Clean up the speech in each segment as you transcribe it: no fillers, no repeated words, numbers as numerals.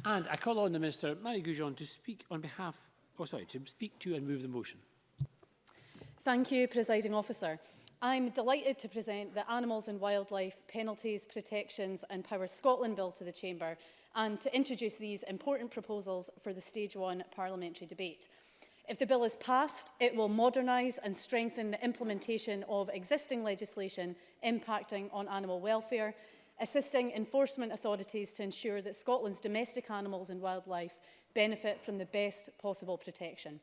And I call on the Minister, Marie Goujon, to speak on behalf, to speak to and move the motion. Thank you, Presiding Officer. I'm delighted to present the Animals and Wildlife Penalties, Protections and Power Scotland Bill to the Chamber and to introduce these important proposals for the Stage 1 parliamentary debate. If the bill is passed, it will modernise and strengthen the implementation of existing legislation impacting on animal welfare, assisting enforcement authorities to ensure that Scotland's domestic animals and wildlife benefit from the best possible protection.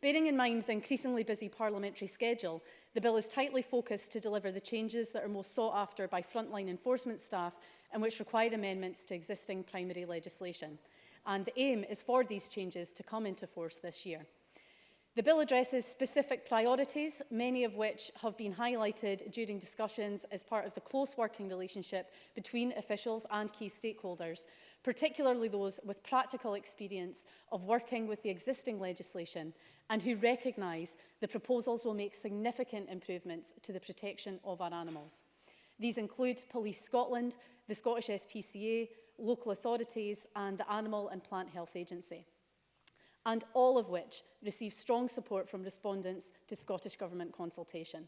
Bearing in mind the increasingly busy parliamentary schedule, the bill is tightly focused to deliver the changes that are most sought after by frontline enforcement staff and which require amendments to existing primary legislation. And the aim is for these changes to come into force this year. The bill addresses specific priorities, many of which have been highlighted during discussions as part of the close working relationship between officials and key stakeholders, particularly those with practical experience of working with the existing legislation and who recognise the proposals will make significant improvements to the protection of our animals. These include Police Scotland, the Scottish SPCA, local authorities and the Animal and Plant Health Agency, and all of which receive strong support from respondents to Scottish Government consultation.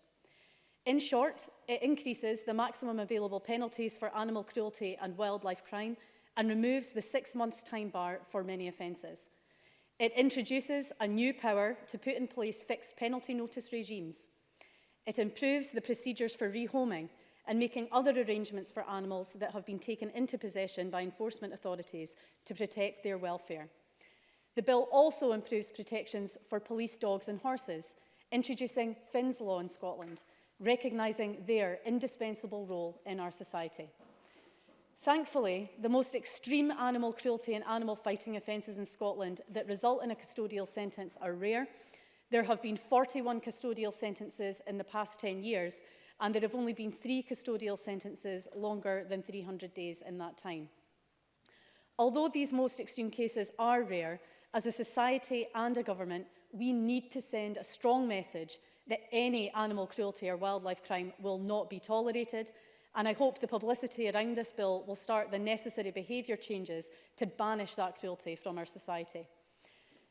In short, it increases the maximum available penalties for animal cruelty and wildlife crime and removes the 6 months time bar for many offences. It introduces a new power to put in place fixed penalty notice regimes. It improves the procedures for rehoming and making other arrangements for animals that have been taken into possession by enforcement authorities to protect their welfare. The bill also improves protections for police dogs and horses, introducing Finns law in Scotland, recognising their indispensable role in our society. Thankfully, the most extreme animal cruelty and animal fighting offences in Scotland that result in a custodial sentence are rare. There have been 41 custodial sentences in the past 10 years, and there have only been 3 custodial sentences longer than 300 days in that time. Although these most extreme cases are rare, as a society and a government, we need to send a strong message that any animal cruelty or wildlife crime will not be tolerated, and I hope the publicity around this bill will start the necessary behaviour changes to banish that cruelty from our society.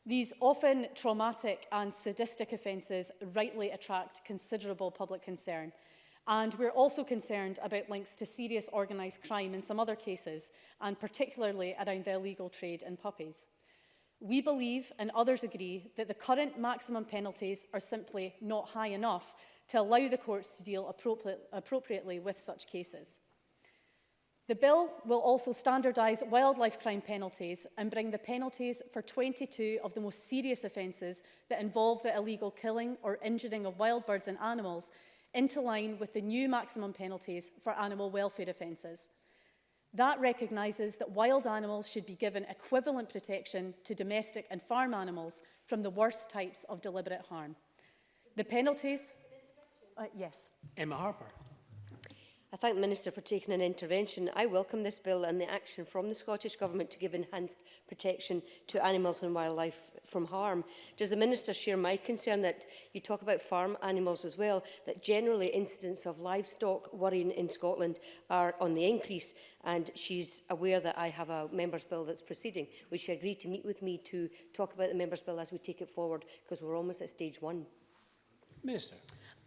These often traumatic and sadistic offences rightly attract considerable public concern, and we're also concerned about links to serious organised crime in some other cases, and particularly around the illegal trade in puppies. We believe, and others agree, that the current maximum penalties are simply not high enough to allow the courts to deal appropriately with such cases. The bill will also standardise wildlife crime penalties and bring the penalties for 22 of the most serious offences that involve the illegal killing or injuring of wild birds and animals into line with the new maximum penalties for animal welfare offences. That recognises that wild animals should be given equivalent protection to domestic and farm animals from the worst types of deliberate harm. The penalties... yes. Emma Harper. I thank the Minister for taking an intervention. I welcome this bill and the action from the Scottish Government to give enhanced protection to animals and wildlife from harm. Does the Minister share my concern that you talk about farm animals as well, that generally incidents of livestock worrying in Scotland are on the increase, and she's aware that I have a Members' Bill that's proceeding. Would she agree to meet with me to talk about the Members' Bill as we take it forward, because we're almost at stage 1? Minister.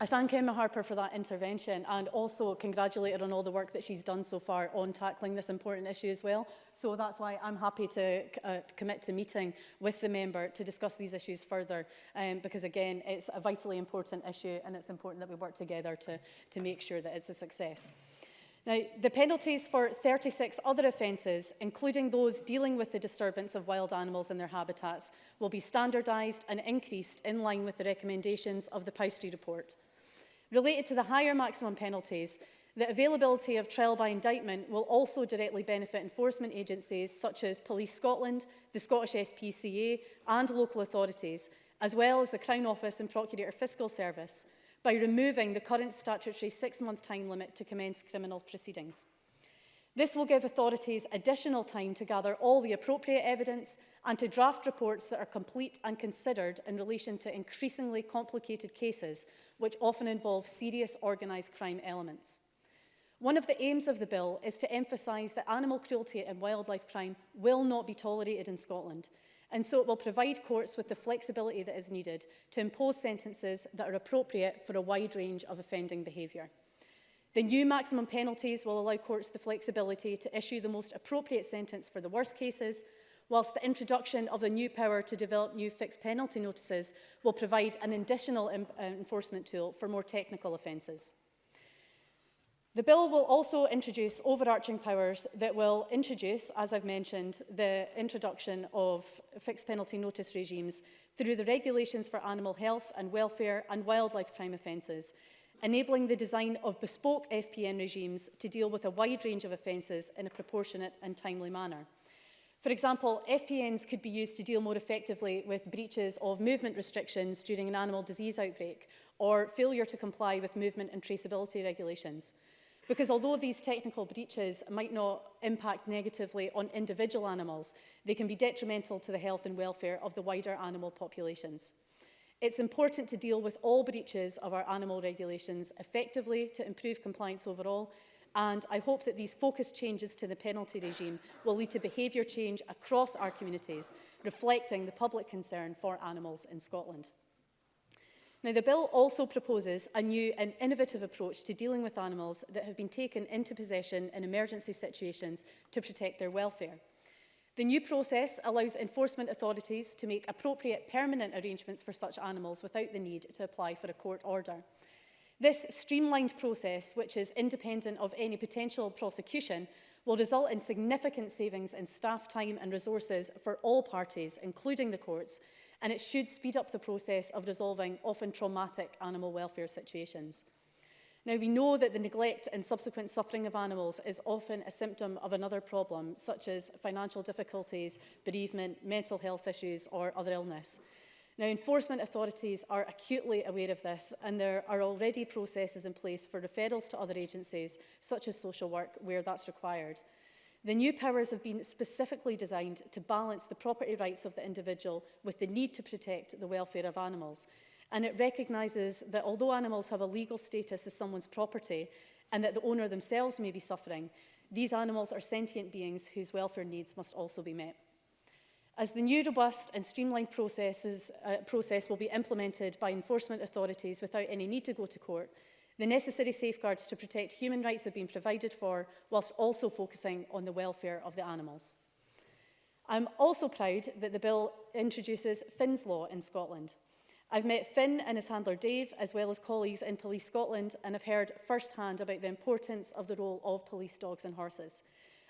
I thank Emma Harper for that intervention and also congratulate her on all the work that she's done so far on tackling this important issue as well. So that's why I'm happy to commit to meeting with the member to discuss these issues further, because again, it's a vitally important issue and it's important that we work together to make sure that it's a success. Now, the penalties for 36 other offences, including those dealing with the disturbance of wild animals in their habitats, will be standardised and increased in line with the recommendations of the Poustry report. Related to the higher maximum penalties, the availability of trial by indictment will also directly benefit enforcement agencies such as Police Scotland, the Scottish SPCA and local authorities, as well as the Crown Office and Procurator Fiscal Service, by removing the current statutory 6-month time limit to commence criminal proceedings. This will give authorities additional time to gather all the appropriate evidence and to draft reports that are complete and considered in relation to increasingly complicated cases, which often involve serious organised crime elements. One of the aims of the bill is to emphasise that animal cruelty and wildlife crime will not be tolerated in Scotland, and so it will provide courts with the flexibility that is needed to impose sentences that are appropriate for a wide range of offending behaviour. The new maximum penalties will allow courts the flexibility to issue the most appropriate sentence for the worst cases, whilst the introduction of the new power to develop new fixed penalty notices will provide an additional enforcement tool for more technical offences. The bill will also introduce overarching powers that will introduce, as I've mentioned, the introduction of fixed penalty notice regimes through the regulations for animal health and welfare and wildlife crime offences, enabling the design of bespoke FPN regimes to deal with a wide range of offences in a proportionate and timely manner. For example, FPNs could be used to deal more effectively with breaches of movement restrictions during an animal disease outbreak or failure to comply with movement and traceability regulations. Because although these technical breaches might not impact negatively on individual animals, they can be detrimental to the health and welfare of the wider animal populations. It's important to deal with all breaches of our animal regulations effectively to improve compliance overall, and I hope that these focused changes to the penalty regime will lead to behaviour change across our communities, reflecting the public concern for animals in Scotland. Now, the bill also proposes a new and innovative approach to dealing with animals that have been taken into possession in emergency situations to protect their welfare. The new process allows enforcement authorities to make appropriate permanent arrangements for such animals without the need to apply for a court order. This streamlined process, which is independent of any potential prosecution, will result in significant savings in staff time and resources for all parties, including the courts, and it should speed up the process of resolving often traumatic animal welfare situations. Now, we know that the neglect and subsequent suffering of animals is often a symptom of another problem, such as financial difficulties, bereavement, mental health issues, or other illness. Now, enforcement authorities are acutely aware of this, and there are already processes in place for referrals to other agencies, such as social work, where that's required. The new powers have been specifically designed to balance the property rights of the individual with the need to protect the welfare of animals. And it recognises that although animals have a legal status as someone's property and that the owner themselves may be suffering, these animals are sentient beings whose welfare needs must also be met. As the new robust and streamlined process will be implemented by enforcement authorities without any need to go to court, the necessary safeguards to protect human rights have been provided for, whilst also focusing on the welfare of the animals. I'm also proud that the bill introduces Finn's Law in Scotland. I've met Finn and his handler Dave, as well as colleagues in Police Scotland, and have heard firsthand about the importance of the role of police dogs and horses.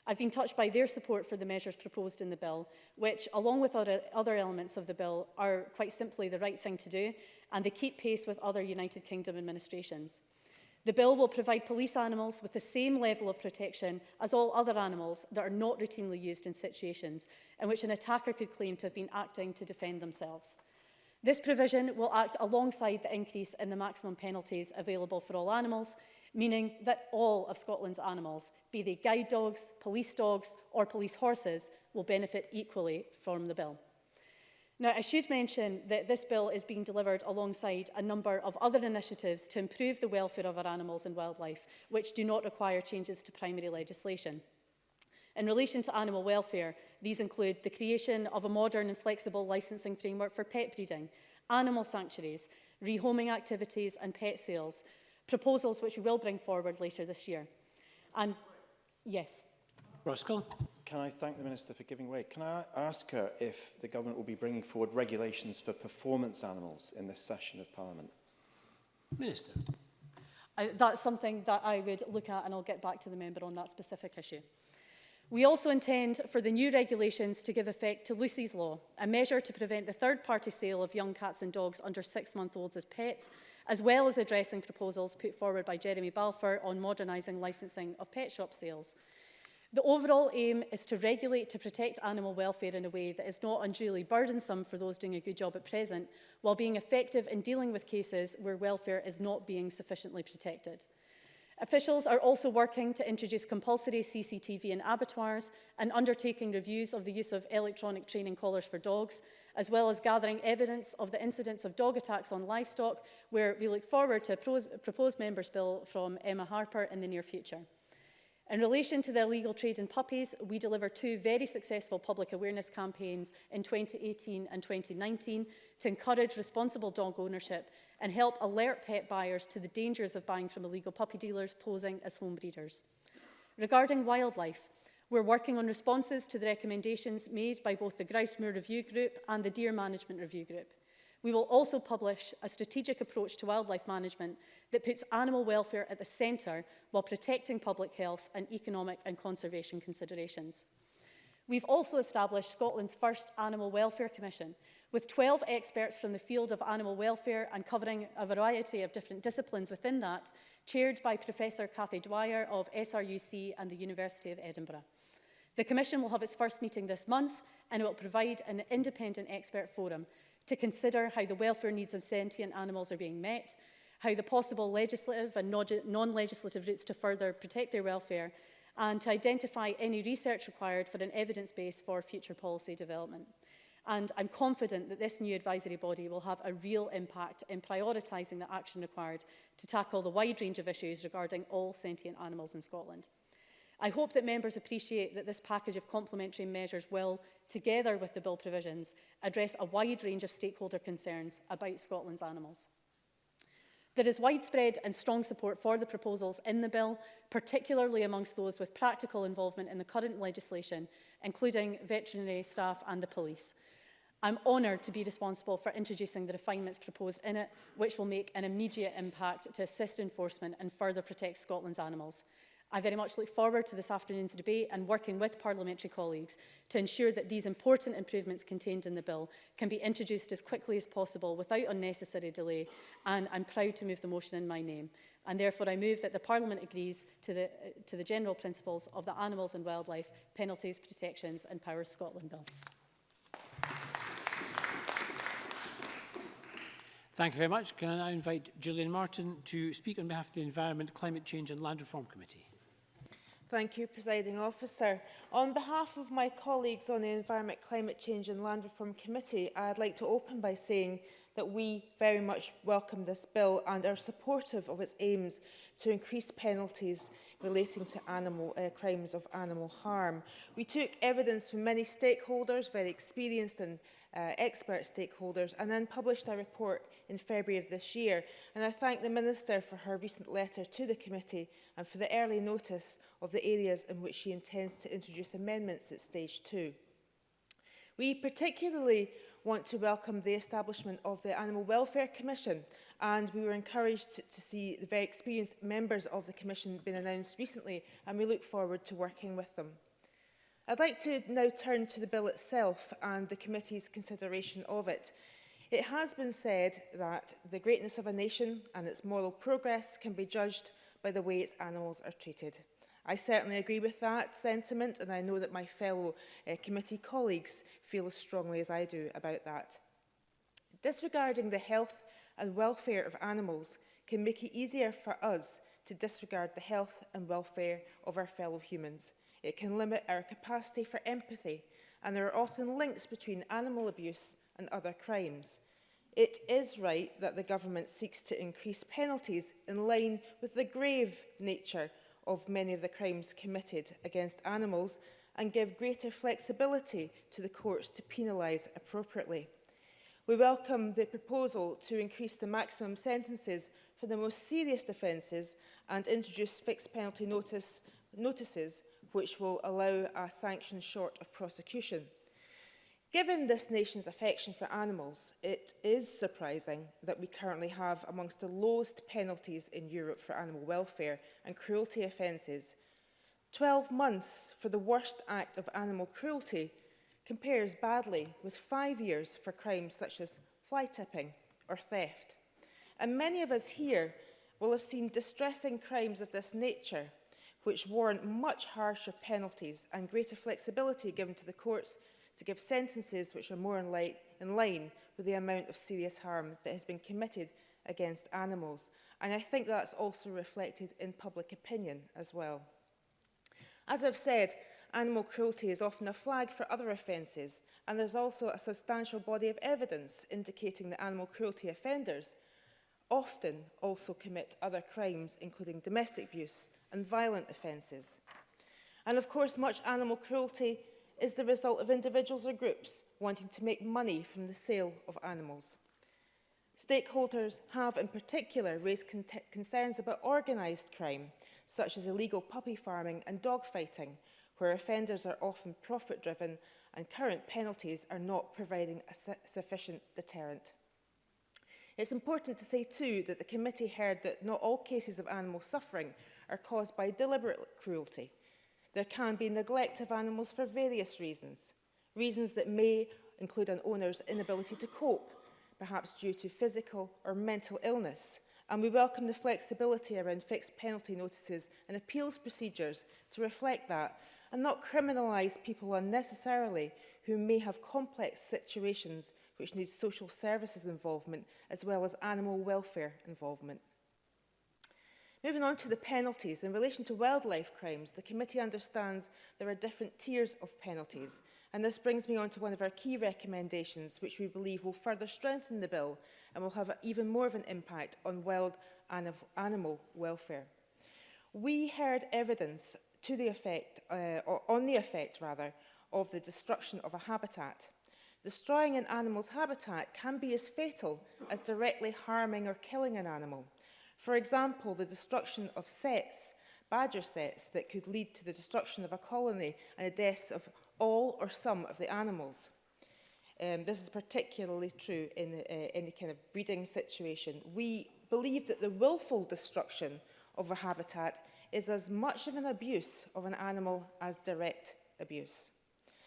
I've been touched by their support for the measures proposed in the bill, which, along with other elements of the bill, are quite simply the right thing to do, and they keep pace with other United Kingdom administrations. The bill will provide police animals with the same level of protection as all other animals that are not routinely used in situations in which an attacker could claim to have been acting to defend themselves. This provision will act alongside the increase in the maximum penalties available for all animals, meaning that all of Scotland's animals, be they guide dogs, police dogs or police horses, will benefit equally from the bill. Now, I should mention that this bill is being delivered alongside a number of other initiatives to improve the welfare of our animals and wildlife, which do not require changes to primary legislation. In relation to animal welfare, these include the creation of a modern and flexible licensing framework for pet breeding, animal sanctuaries, rehoming activities and pet sales, proposals which we will bring forward later this year. And yes. Roscoe. Can I thank the Minister for giving way? Can I ask her if the Government will be bringing forward regulations for performance animals in this session of Parliament? Minister. That's something that I would look at, and I'll get back to the member on that specific issue. We also intend for the new regulations to give effect to Lucy's Law, a measure to prevent the third-party sale of young cats and dogs under 6-month-olds as pets, as well as addressing proposals put forward by Jeremy Balfour on modernising licensing of pet shop sales. The overall aim is to regulate to protect animal welfare in a way that is not unduly burdensome for those doing a good job at present, while being effective in dealing with cases where welfare is not being sufficiently protected. Officials are also working to introduce compulsory CCTV in abattoirs and undertaking reviews of the use of electronic training collars for dogs, as well as gathering evidence of the incidents of dog attacks on livestock, where we look forward to a proposed Members' Bill from Emma Harper in the near future. In relation to the illegal trade in puppies, we delivered 2 very successful public awareness campaigns in 2018 and 2019 to encourage responsible dog ownership and help alert pet buyers to the dangers of buying from illegal puppy dealers posing as home breeders. Regarding wildlife, we're working on responses to the recommendations made by both the Grouse-Moor Review Group and the Deer Management Review Group. We will also publish a strategic approach to wildlife management that puts animal welfare at the centre while protecting public health and economic and conservation considerations. We've also established Scotland's first Animal Welfare Commission, with 12 experts from the field of animal welfare and covering a variety of different disciplines within that, chaired by Professor Cathy Dwyer of SRUC and the University of Edinburgh. The Commission will have its first meeting this month, and it will provide an independent expert forum to consider how the welfare needs of sentient animals are being met, how the possible legislative and non-legislative routes to further protect their welfare, and to identify any research required for an evidence base for future policy development. And I'm confident that this new advisory body will have a real impact in prioritising the action required to tackle the wide range of issues regarding all sentient animals in Scotland. I hope that members appreciate that this package of complementary measures will, together with the bill provisions, address a wide range of stakeholder concerns about Scotland's animals. There is widespread and strong support for the proposals in the bill, particularly amongst those with practical involvement in the current legislation, including veterinary staff and the police. I'm honoured to be responsible for introducing the refinements proposed in it, which will make an immediate impact to assist enforcement and further protect Scotland's animals. I very much look forward to this afternoon's debate and working with parliamentary colleagues to ensure that these important improvements contained in the bill can be introduced as quickly as possible without unnecessary delay, and I'm proud to move the motion in my name. And therefore I move that the Parliament agrees to the general principles of the Animals and Wildlife Penalties, Protections and Powers Scotland Bill. Thank you very much. Can I now invite Gillian Martin to speak on behalf of the Environment, Climate Change and Land Reform Committee? Thank you, Presiding Officer. On behalf of my colleagues on the Environment, Climate Change and Land Reform Committee, I'd like to open by saying that we very much welcome this bill and are supportive of its aims to increase penalties relating to crimes of animal harm. We took evidence from many stakeholders, very experienced and expert stakeholders, and then published a report in February of this year. And I thank the Minister for her recent letter to the committee and for the early notice of the areas in which she intends to introduce amendments at stage 2. We particularly want to welcome the establishment of the Animal Welfare Commission, and we were encouraged to see the very experienced members of the Commission being announced recently, and we look forward to working with them. I'd like to now turn to the bill itself and the committee's consideration of it. It has been said that the greatness of a nation and its moral progress can be judged by the way its animals are treated. I certainly agree with that sentiment, and I know that my fellow committee colleagues feel as strongly as I do about that. Disregarding the health and welfare of animals can make it easier for us to disregard the health and welfare of our fellow humans. It can limit our capacity for empathy, and there are often links between animal abuse and other crimes. It is right that the government seeks to increase penalties in line with the grave nature of many of the crimes committed against animals and give greater flexibility to the courts to penalise appropriately. We welcome the proposal to increase the maximum sentences for the most serious offences and introduce fixed penalty notices which will allow a sanction short of prosecution. Given this nation's affection for animals, it is surprising that we currently have amongst the lowest penalties in Europe for animal welfare and cruelty offences. 12 months for the worst act of animal cruelty compares badly with 5 years for crimes such as fly tipping or theft. And many of us here will have seen distressing crimes of this nature, which warrant much harsher penalties and greater flexibility given to the courts to give sentences which are more in line with the amount of serious harm that has been committed against animals. And I think that's also reflected in public opinion as well. As I've said, animal cruelty is often a flag for other offences, and there's also a substantial body of evidence indicating that animal cruelty offenders often also commit other crimes, including domestic abuse and violent offences. And of course, much animal cruelty is the result of individuals or groups wanting to make money from the sale of animals. Stakeholders have in particular raised concerns about organised crime, such as illegal puppy farming and dog fighting, where offenders are often profit-driven and current penalties are not providing a sufficient deterrent. It's important to say too that the committee heard that not all cases of animal suffering are caused by deliberate cruelty. There can be neglect of animals for various reasons that may include an owner's inability to cope, perhaps due to physical or mental illness. And we welcome the flexibility around fixed penalty notices and appeals procedures to reflect that and not criminalise people unnecessarily who may have complex situations which need social services involvement as well as animal welfare involvement. Moving on to the penalties, in relation to wildlife crimes, the committee understands there are different tiers of penalties, and this brings me on to one of our key recommendations, which we believe will further strengthen the bill and will have even more of an impact on wild animal welfare. We heard evidence to the effect, on the effect of the destruction of a habitat. Destroying an animal's habitat can be as fatal as directly harming or killing an animal. For example, the destruction of sets, badger sets, that could lead to the destruction of a colony and the deaths of all or some of the animals. This is particularly true in any kind of breeding situation. We believe that the willful destruction of a habitat is as much of an abuse of an animal as direct abuse.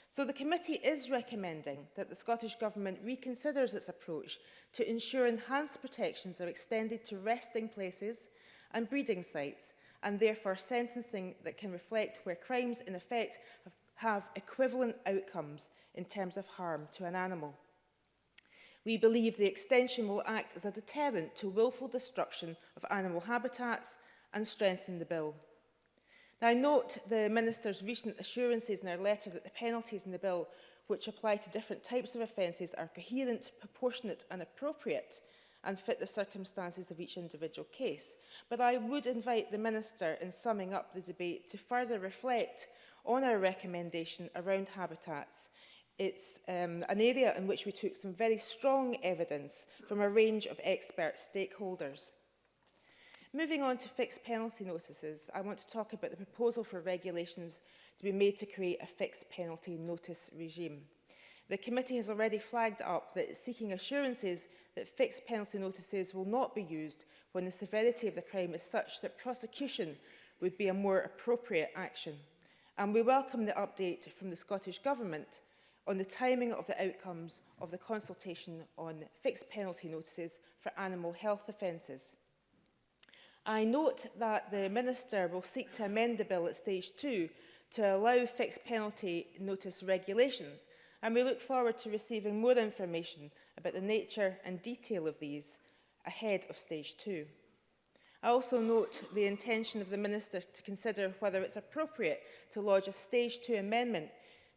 So the committee is recommending that the Scottish Government reconsiders its approach to ensure enhanced protections are extended to resting places and breeding sites, and therefore sentencing that can reflect where crimes in effect have equivalent outcomes in terms of harm to an animal. We believe the extension will act as a deterrent to willful destruction of animal habitats and strengthen the bill. Now, I note the Minister's recent assurances in her letter that the penalties in the bill which apply to different types of offences are coherent, proportionate and appropriate and fit the circumstances of each individual case. But I would invite the Minister, in summing up the debate, to further reflect on our recommendation around habitats. It's an area in which we took some very strong evidence from a range of expert stakeholders. Moving on to fixed penalty notices, I want to talk about the proposal for regulations to be made to create a fixed penalty notice regime. The committee has already flagged up that it's seeking assurances that fixed penalty notices will not be used when the severity of the crime is such that prosecution would be a more appropriate action. And we welcome the update from the Scottish Government on the timing of the outcomes of the consultation on fixed penalty notices for animal health offences. I note that the Minister will seek to amend the bill at stage 2 to allow fixed penalty notice regulations, and we look forward to receiving more information about the nature and detail of these ahead of stage 2. I also note the intention of the Minister to consider whether it's appropriate to lodge a stage 2 amendment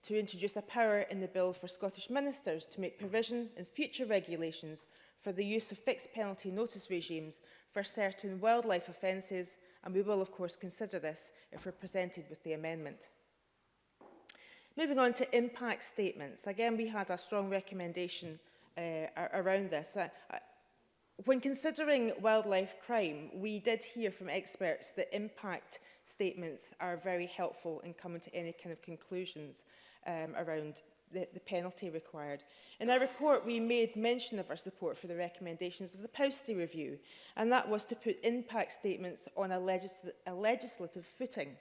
to introduce a power in the bill for Scottish ministers to make provision in future regulations for the use of fixed penalty notice regimes for certain wildlife offences, and we will of course consider this if we're presented with the amendment. Moving on to impact statements. Again, we had a strong recommendation around this. When considering wildlife crime, we did hear from experts that impact statements are very helpful in coming to any kind of conclusions around the penalty required. In our report, we made mention of our support for the recommendations of the Powsty Review, and that was to put impact statements on a legislative footing.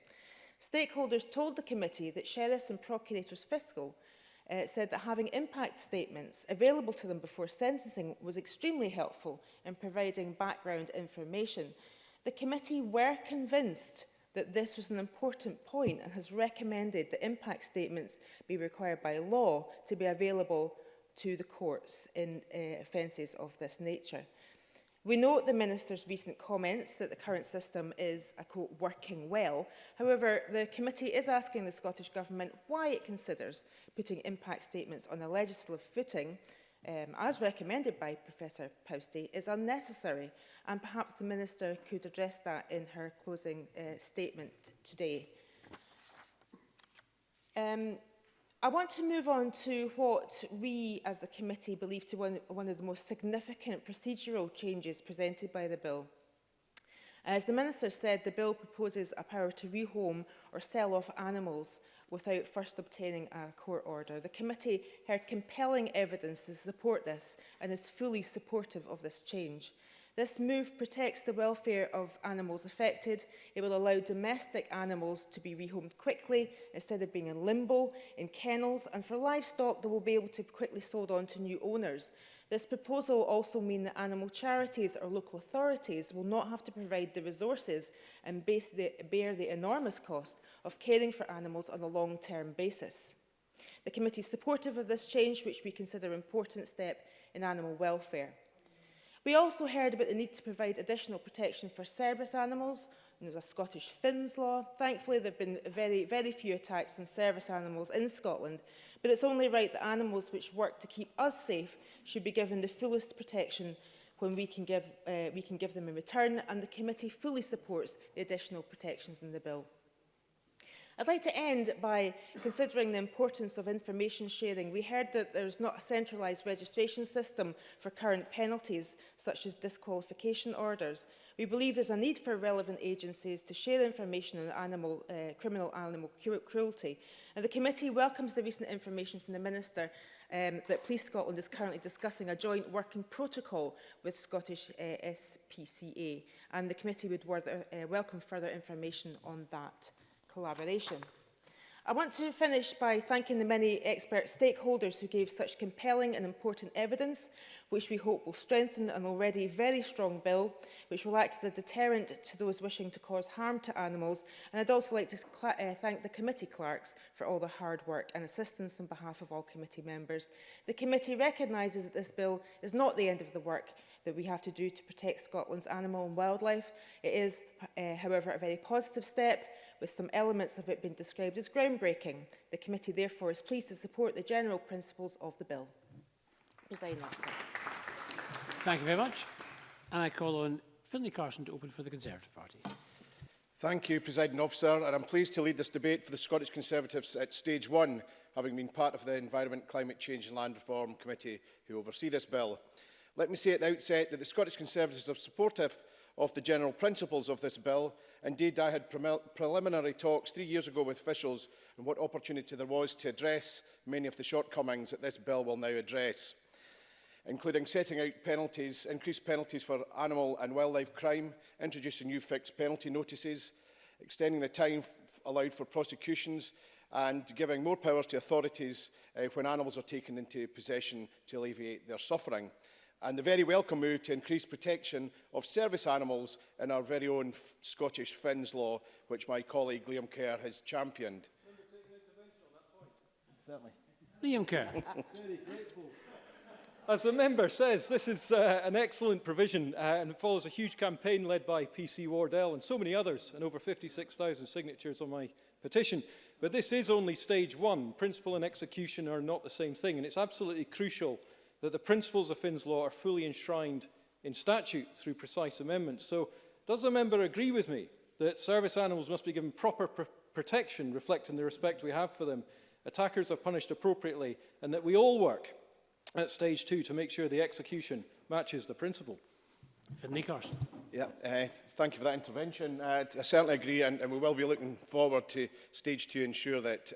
Stakeholders told the committee that Sheriffs and Procurators Fiscal said that having impact statements available to them before sentencing was extremely helpful in providing background information. The committee were convinced that this was an important point and has recommended that impact statements be required by law to be available to the courts in offences of this nature. We note the Minister's recent comments that the current system is, I quote, working well. However, the committee is asking the Scottish Government why it considers putting impact statements on a legislative footing, as recommended by Professor Powsty, is unnecessary, and perhaps the Minister could address that in her closing statement today. I want to move on to what we as the committee believe to be one of the most significant procedural changes presented by the bill. As the Minister said, the bill proposes a power to rehome or sell off animals without first obtaining a court order. The committee heard compelling evidence to support this and is fully supportive of this change. This move protects the welfare of animals affected. It will allow domestic animals to be rehomed quickly instead of being in limbo, in kennels, and for livestock they will be able to be quickly sold on to new owners. This proposal will also mean that animal charities or local authorities will not have to provide the resources and bear the enormous cost of caring for animals on a long-term basis. The committee is supportive of this change, which we consider an important step in animal welfare. We also heard about the need to provide additional protection for service animals. There's a Scottish Finns law. Thankfully, there have been very few attacks on service animals in Scotland, but it's only right that animals which work to keep us safe should be given the fullest protection when we can give them in return, and the committee fully supports the additional protections in the bill. I'd like to end by considering the importance of information sharing. We heard that there's not a centralised registration system for current penalties, such as disqualification orders. We believe there's a need for relevant agencies to share information on criminal animal cruelty. And the committee welcomes the recent information from the Minister that Police Scotland is currently discussing a joint working protocol with Scottish SPCA. And the committee would welcome further information on that collaboration. I want to finish by thanking the many expert stakeholders who gave such compelling and important evidence, which we hope will strengthen an already very strong bill, which will act as a deterrent to those wishing to cause harm to animals. And I'd also like to thank the committee clerks for all the hard work and assistance on behalf of all committee members. The committee recognises that this bill is not the end of the work that we have to do to protect Scotland's animal and wildlife. It is, however, a very positive step, with some elements of it being described as groundbreaking. The committee therefore is pleased to support the general principles of the bill. Presiding Officer. Thank you very much. And I call on Finlay Carson to open for the Conservative Party. Thank you, Presiding Officer, and I'm pleased to lead this debate for the Scottish Conservatives at stage one, having been part of the Environment, Climate Change and Land Reform Committee who oversee this bill. Let me say at the outset that the Scottish Conservatives are supportive of the general principles of this bill. Indeed, I had preliminary talks 3 years ago with officials on what opportunity there was to address many of the shortcomings that this bill will now address, including setting out penalties, increased penalties for animal and wildlife crime, introducing new fixed penalty notices, extending the time allowed for prosecutions, and giving more powers to authorities when animals are taken into possession to alleviate their suffering. And the very welcome move to increase protection of service animals in our very own Scottish Finns law, which my colleague Liam Kerr has championed. Certainly. Liam Kerr. Very grateful. As the member says, this is an excellent provision and it follows a huge campaign led by PC Wardell and so many others, and over 56,000 signatures on my petition. But this is only stage one. Principle and execution are not the same thing, and it's absolutely crucial that the principles of Finns law are fully enshrined in statute through precise amendments. So, does the member agree with me that service animals must be given proper protection reflecting the respect we have for them, attackers are punished appropriately, and that we all work at stage two to make sure the execution matches the principle? Finlay Carson. Yeah, thank you for that intervention. I certainly agree, and we will be looking forward to stage two, ensure that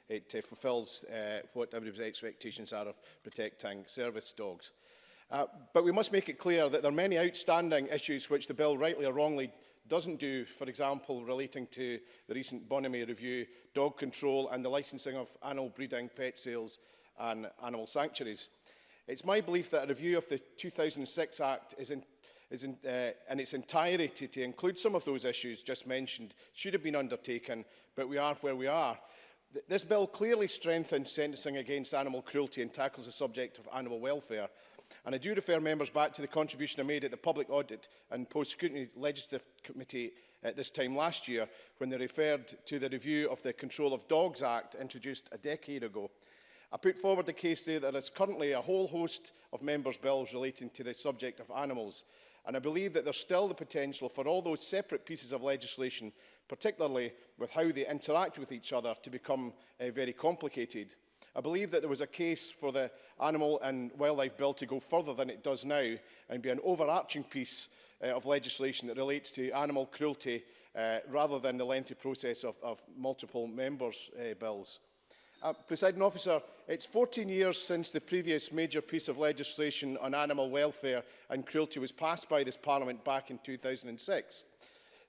it fulfils what everybody's expectations are of protecting service dogs. But we must make it clear that there are many outstanding issues which the bill, rightly or wrongly, doesn't do, for example, relating to the recent Bonamy review, dog control and the licensing of animal breeding, pet sales and animal sanctuaries. It's my belief that a review of the 2006 Act in its entirety to include some of those issues just mentioned should have been undertaken, but we are where we are. This bill clearly strengthens sentencing against animal cruelty and tackles the subject of animal welfare. And I do refer members back to the contribution I made at the Public Audit and Post-Scrutiny Legislative Committee at this time last year, when they referred to the review of the Control of Dogs Act introduced a decade ago. I put forward the case there that there is currently a whole host of members' bills relating to the subject of animals, and I believe that there's still the potential for all those separate pieces of legislation particularly with how they interact with each other, to become very complicated. I believe that there was a case for the Animal and Wildlife Bill to go further than it does now and be an overarching piece of legislation that relates to animal cruelty rather than the lengthy process of multiple members' bills. Presiding Officer, it's 14 years since the previous major piece of legislation on animal welfare and cruelty was passed by this Parliament back in 2006.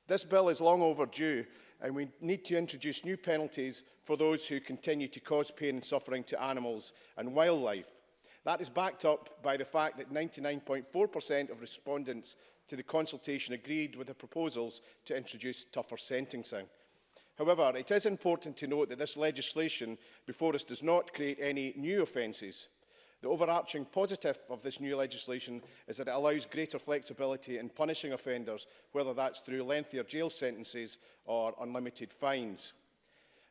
This bill is long overdue, and we need to introduce new penalties for those who continue to cause pain and suffering to animals and wildlife. That is backed up by the fact that 99.4% of respondents to the consultation agreed with the proposals to introduce tougher sentencing. However, it is important to note that this legislation before us does not create any new offences. The overarching positive of this new legislation is that it allows greater flexibility in punishing offenders, whether that's through lengthier jail sentences or unlimited fines.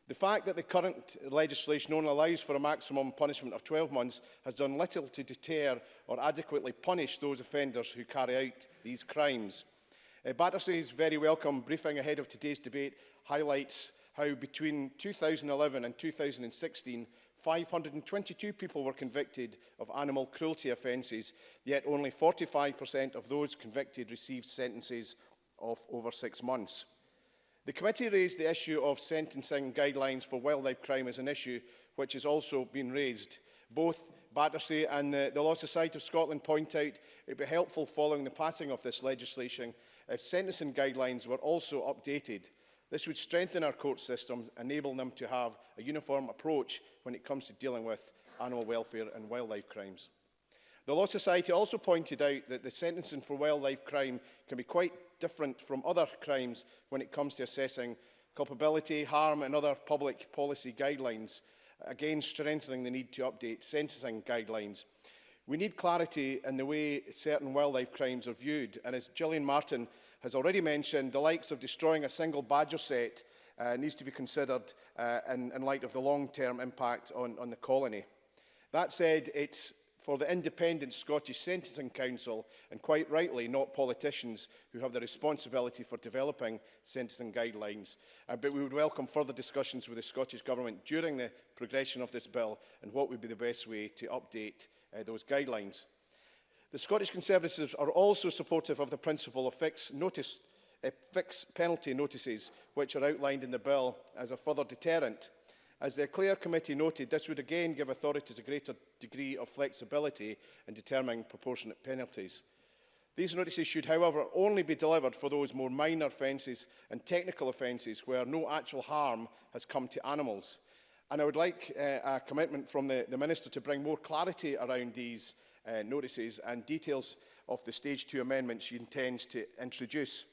The fact that the current legislation only allows for a maximum punishment of 12 months has done little to deter or adequately punish those offenders who carry out these crimes. Battersley's very welcome briefing ahead of today's debate highlights how between 2011 and 2016, 522 people were convicted of animal cruelty offences, yet only 45% of those convicted received sentences of over 6 months. The committee raised the issue of sentencing guidelines for wildlife crime as an issue which has also been raised. Both Battersea and the Law Society of Scotland point out it would be helpful following the passing of this legislation if sentencing guidelines were also updated. This would strengthen our court system, enable them to have a uniform approach when it comes to dealing with animal welfare and wildlife crimes. The Law Society also pointed out that the sentencing for wildlife crime can be quite different from other crimes when it comes to assessing culpability, harm and other public policy guidelines, again strengthening the need to update sentencing guidelines. We need clarity in the way certain wildlife crimes are viewed, and as Gillian Martin has already mentioned, the likes of destroying a single badger set needs to be considered in light of the long-term impact on the colony. That said, it's for the independent Scottish Sentencing Council, and quite rightly not politicians, who have the responsibility for developing sentencing guidelines. But we would welcome further discussions with the Scottish Government during the progression of this bill and what would be the best way to update those guidelines. The Scottish Conservatives are also supportive of the principle of fixed penalty notices, which are outlined in the bill as a further deterrent. As the Clare Committee noted, this would again give authorities a greater degree of flexibility in determining proportionate penalties. These notices should, however, only be delivered for those more minor offences and technical offences where no actual harm has come to animals. And I would like a commitment from the Minister to bring more clarity around these notices and details of the Stage 2 amendments she intends to introduce.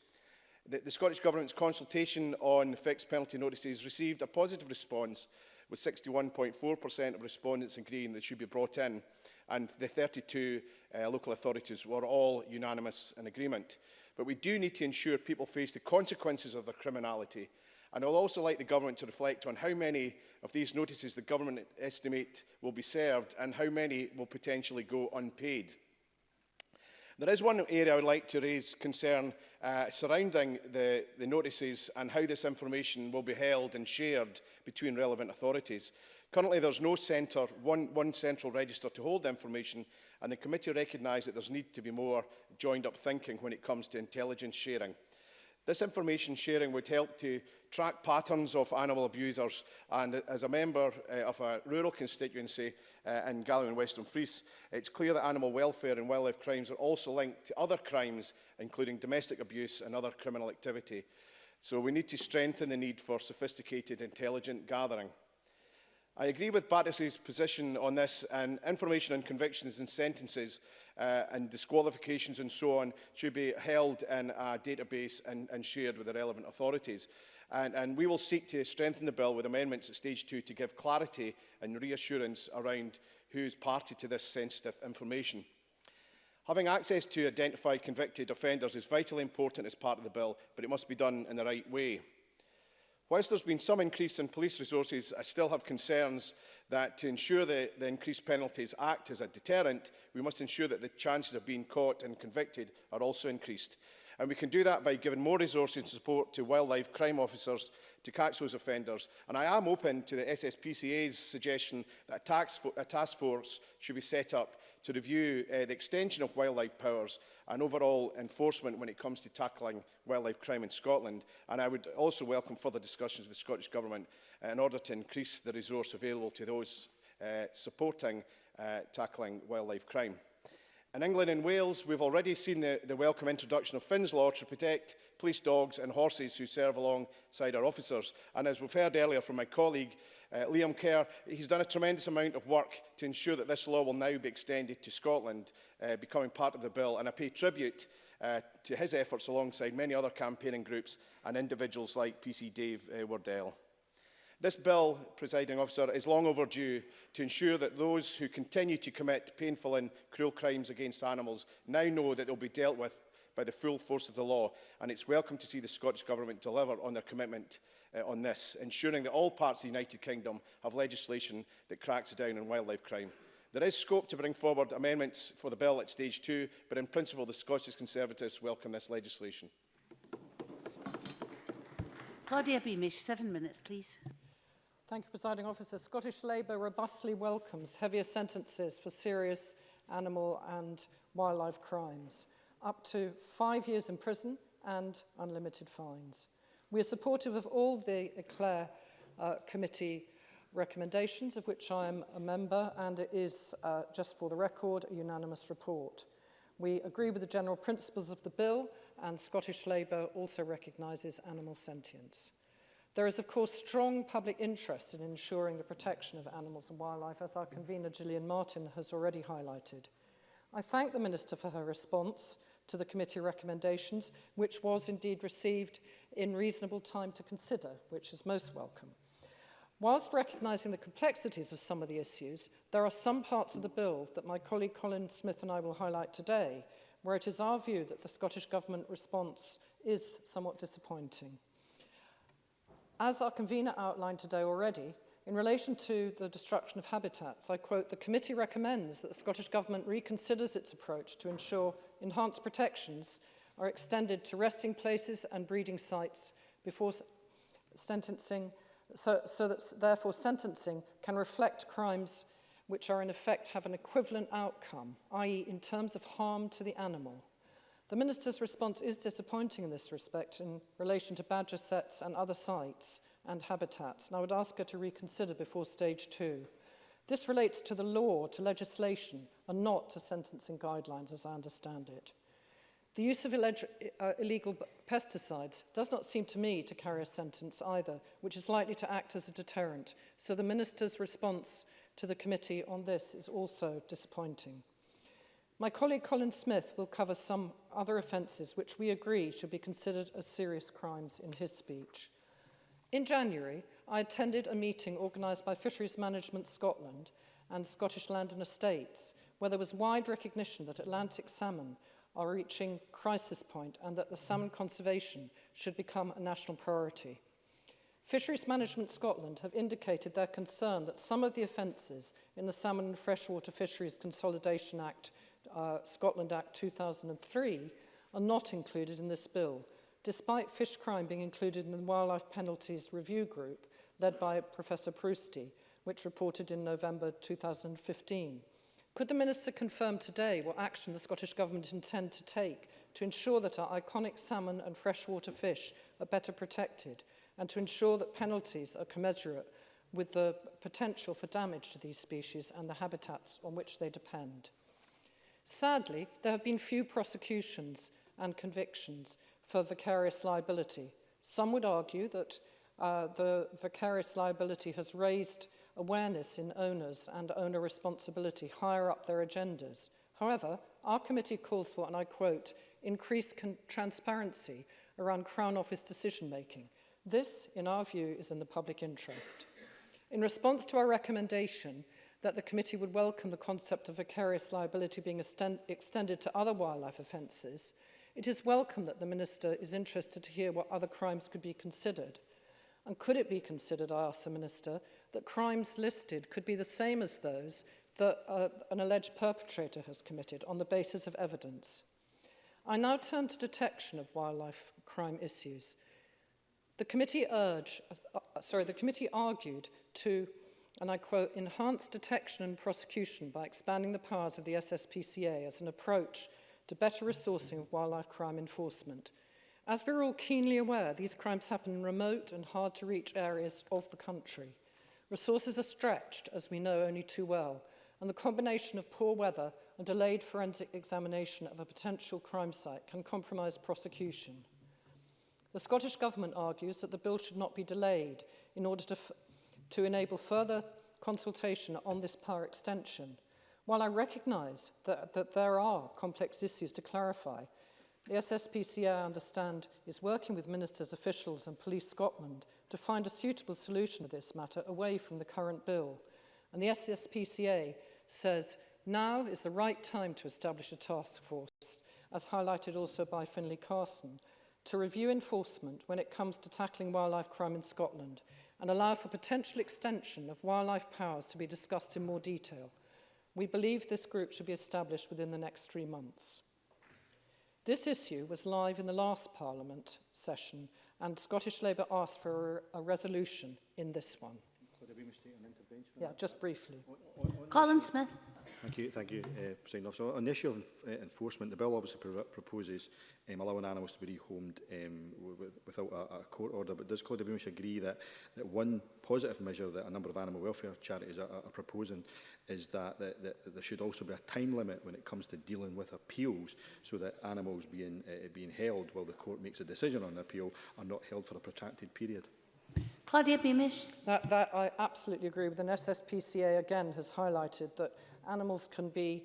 The Scottish Government's consultation on fixed penalty notices received a positive response, with 61.4% of respondents agreeing they should be brought in, and the 32 local authorities were all unanimous in agreement. But we do need to ensure people face the consequences of their criminality, and I would also like the Government to reflect on how many of these notices the Government estimate will be served and how many will potentially go unpaid. There is one area I would like to raise concern surrounding the notices and how this information will be held and shared between relevant authorities. Currently, there is no one central register to hold information, and the committee recognise that there needs to be more joined-up thinking when it comes to intelligence sharing. This information sharing would help to track patterns of animal abusers, and as a member of a rural constituency in Galloway and Western Fries, it's clear that animal welfare and wildlife crimes are also linked to other crimes, including domestic abuse and other criminal activity. So we need to strengthen the need for sophisticated intelligent gathering. I agree with Battersley's position on this, and information on convictions and sentences and disqualifications and so on should be held in a database and shared with the relevant authorities. And we will seek to strengthen the bill with amendments at Stage 2 to give clarity and reassurance around who is party to this sensitive information. Having access to identify convicted offenders is vitally important as part of the bill, but it must be done in the right way. Whilst there has been some increase in police resources, I still have concerns that to ensure the increased penalties act as a deterrent, we must ensure that the chances of being caught and convicted are also increased. And we can do that by giving more resources and support to wildlife crime officers to catch those offenders. And I am open to the SSPCA's suggestion that a task force should be set up to review the extension of wildlife powers and overall enforcement when it comes to tackling wildlife crime in Scotland. And I would also welcome further discussions with the Scottish Government in order to increase the resource available to those supporting tackling wildlife crime. In England and Wales, we've already seen the welcome introduction of Finn's Law to protect police dogs and horses who serve alongside our officers. And as we've heard earlier from my colleague, Liam Kerr, he's done a tremendous amount of work to ensure that this law will now be extended to Scotland, becoming part of the bill. And I pay tribute to his efforts alongside many other campaigning groups and individuals like PC Dave Wardell. This bill, Presiding Officer, is long overdue to ensure that those who continue to commit painful and cruel crimes against animals now know that they'll be dealt with by the full force of the law. And it's welcome to see the Scottish Government deliver on their commitment on this, ensuring that all parts of the United Kingdom have legislation that cracks down on wildlife crime. There is scope to bring forward amendments for the bill at stage 2, but in principle, the Scottish Conservatives welcome this legislation. Claudia Beamish, 7 minutes, please. Thank you, Presiding Officer. Scottish Labour robustly welcomes heavier sentences for serious animal and wildlife crimes, up to 5 years in prison and unlimited fines. We are supportive of all the Eclair Committee recommendations, of which I am a member, and it is, just for the record, a unanimous report. We agree with the general principles of the bill, and Scottish Labour also recognises animal sentience. There is, of course, strong public interest in ensuring the protection of animals and wildlife, as our convener Gillian Martin has already highlighted. I thank the Minister for her response to the committee recommendations, which was indeed received in reasonable time to consider, which is most welcome. Whilst recognising the complexities of some of the issues, there are some parts of the bill that my colleague Colin Smith and I will highlight today, where it is our view that the Scottish Government response is somewhat disappointing. As our convener outlined today already, in relation to the destruction of habitats, I quote, "The committee recommends that the Scottish Government reconsiders its approach to ensure enhanced protections are extended to resting places and breeding sites before sentencing, so that therefore sentencing can reflect crimes which are in effect have an equivalent outcome, i.e. in terms of harm to the animal." The Minister's response is disappointing in this respect in relation to badger sets and other sites and habitats, and I would ask her to reconsider before stage 2. This relates to the law, to legislation, and not to sentencing guidelines, as I understand it. The use of illegal pesticides does not seem to me to carry a sentence either, which is likely to act as a deterrent, so the Minister's response to the committee on this is also disappointing. My colleague Colin Smith will cover some other offences which we agree should be considered as serious crimes in his speech. In January, I attended a meeting organised by Fisheries Management Scotland and Scottish Land and Estates, where there was wide recognition that Atlantic salmon are reaching crisis point and that the salmon conservation should become a national priority. Fisheries Management Scotland have indicated their concern that some of the offences in the Salmon and Freshwater Fisheries Consolidation Act, Scotland Act 2003, are not included in this bill, despite fish crime being included in the Wildlife Penalties Review Group, led by Professor Prousty, which reported in November 2015. Could the Minister confirm today what action the Scottish Government intend to take to ensure that our iconic salmon and freshwater fish are better protected, and to ensure that penalties are commensurate with the potential for damage to these species and the habitats on which they depend? Sadly, there have been few prosecutions and convictions for vicarious liability. Some would argue that the vicarious liability has raised awareness in owners and owner responsibility higher up their agendas. However, our committee calls for, and I quote, increased transparency around Crown Office decision-making. This, in our view, is in the public interest. In response to our recommendation that the committee would welcome the concept of vicarious liability being extended to other wildlife offences, it is welcome that the Minister is interested to hear what other crimes could be considered. And could it be considered, I ask the Minister, that crimes listed could be the same as those that an alleged perpetrator has committed on the basis of evidence? I now turn to detection of wildlife crime issues. The committee argued to, and I quote, enhance detection and prosecution by expanding the powers of the SSPCA as an approach to better resourcing of wildlife crime enforcement. As we're all keenly aware, these crimes happen in remote and hard-to-reach areas of the country. Resources are stretched, as we know only too well, and the combination of poor weather and delayed forensic examination of a potential crime site can compromise prosecution. The Scottish Government argues that the bill should not be delayed in order to enable further consultation on this power extension. While I recognise that there are complex issues to clarify, the SSPCA, I understand, is working with ministers, officials and Police Scotland to find a suitable solution to this matter away from the current bill. And the SSPCA says now is the right time to establish a task force, as highlighted also by Finlay Carson, to review enforcement when it comes to tackling wildlife crime in Scotland and allow for potential extension of wildlife powers to be discussed in more detail. We believe this group should be established within the next 3 months. This issue was live in the last Parliament session, and Scottish Labour asked for a resolution in this one. Yeah, just briefly. Colin Smith. Thank you, President Officer. On the issue of enforcement, the bill obviously proposes allowing animals to be rehomed without a court order, but does Claudia Beamish agree that one positive measure that a number of animal welfare charities are proposing is that there should also be a time limit when it comes to dealing with appeals, so that animals being held while the court makes a decision on the appeal are not held for a protracted period? Claudia Beamish. That I absolutely agree with. And SSPCA again has highlighted that animals can be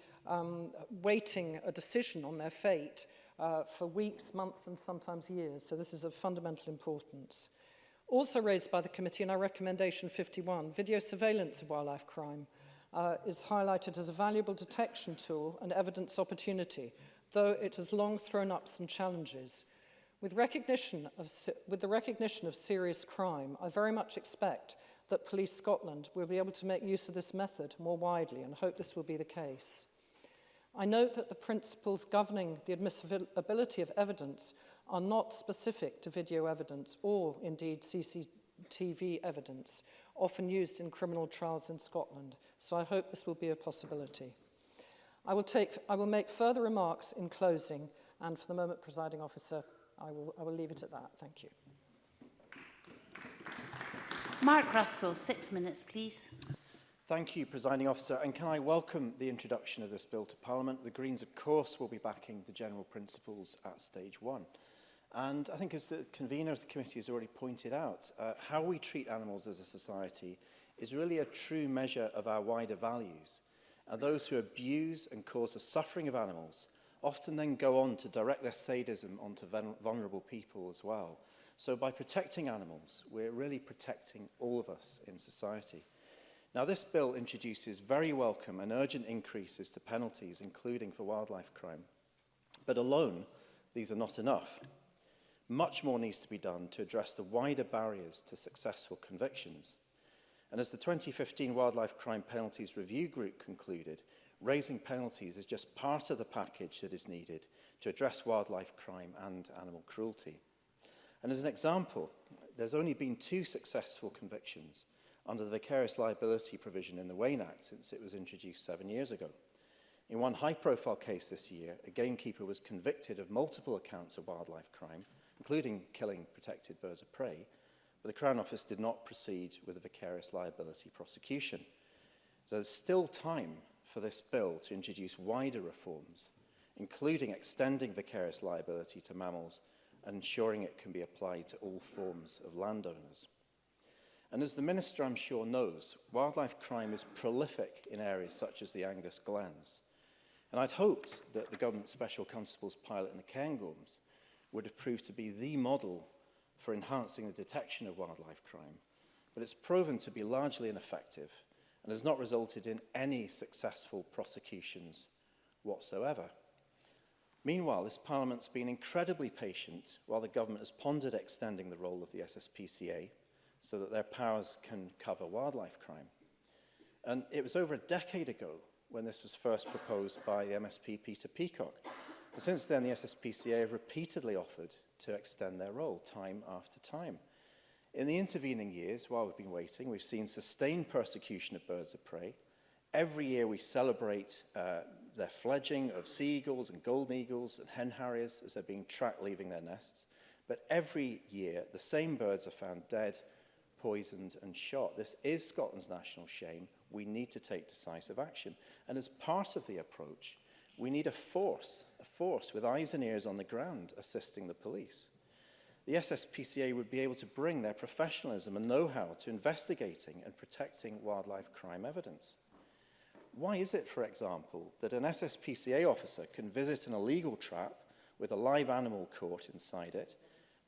waiting a decision on their fate for weeks, months and sometimes years. So this is of fundamental importance. Also raised by the committee in our recommendation 51, video surveillance of wildlife crime is highlighted as a valuable detection tool and evidence opportunity, though it has long thrown up some challenges. With the recognition of serious crime, I very much expect that Police Scotland will be able to make use of this method more widely, and hope this will be the case. I note that the principles governing the admissibility of evidence are not specific to video evidence or indeed CCTV evidence, often used in criminal trials in Scotland, so I hope this will be a possibility. I will make further remarks in closing, and for the moment, Presiding Officer, I will leave it at that. Thank you. Mark Ruskell, 6 minutes, please. Thank you, Presiding Officer. And can I welcome the introduction of this bill to Parliament? The Greens, of course, will be backing the general principles at stage 1. And I think, as the convener of the committee has already pointed out, how we treat animals as a society is really a true measure of our wider values. And those who abuse and cause the suffering of animals often then go on to direct their sadism onto vulnerable people as well. So by protecting animals, we're really protecting all of us in society. Now, this bill introduces very welcome and urgent increases to penalties, including for wildlife crime. But alone, these are not enough. Much more needs to be done to address the wider barriers to successful convictions. And as the 2015 Wildlife Crime Penalties Review Group concluded, raising penalties is just part of the package that is needed to address wildlife crime and animal cruelty. And as an example, there's only been 2 successful convictions under the vicarious liability provision in the Wayne Act since it was introduced 7 years ago. In one high-profile case this year, a gamekeeper was convicted of multiple accounts of wildlife crime, including killing protected birds of prey, but the Crown Office did not proceed with a vicarious liability prosecution. So there's still time for this bill to introduce wider reforms, including extending vicarious liability to mammals and ensuring it can be applied to all forms of landowners. And as the Minister, I'm sure, knows, wildlife crime is prolific in areas such as the Angus Glens. And I'd hoped that the Government Special Constable's pilot in the Cairngorms would have proved to be the model for enhancing the detection of wildlife crime, but it's proven to be largely ineffective and has not resulted in any successful prosecutions whatsoever. Meanwhile, this Parliament's been incredibly patient while the Government has pondered extending the role of the SSPCA so that their powers can cover wildlife crime. And it was over a decade ago when this was first proposed by the MSP Peter Peacock, Since then, the SSPCA have repeatedly offered to extend their role time after time. In the intervening years, while we've been waiting, we've seen sustained persecution of birds of prey. Every year we celebrate their fledging of sea eagles and golden eagles and hen harriers as they're being tracked leaving their nests. But every year, the same birds are found dead, poisoned and shot. This is Scotland's national shame. We need to take decisive action. And as part of the approach, we need a force with eyes and ears on the ground assisting the police. The SSPCA would be able to bring their professionalism and know-how to investigating and protecting wildlife crime evidence. Why is it, for example, that an SSPCA officer can visit an illegal trap with a live animal caught inside it,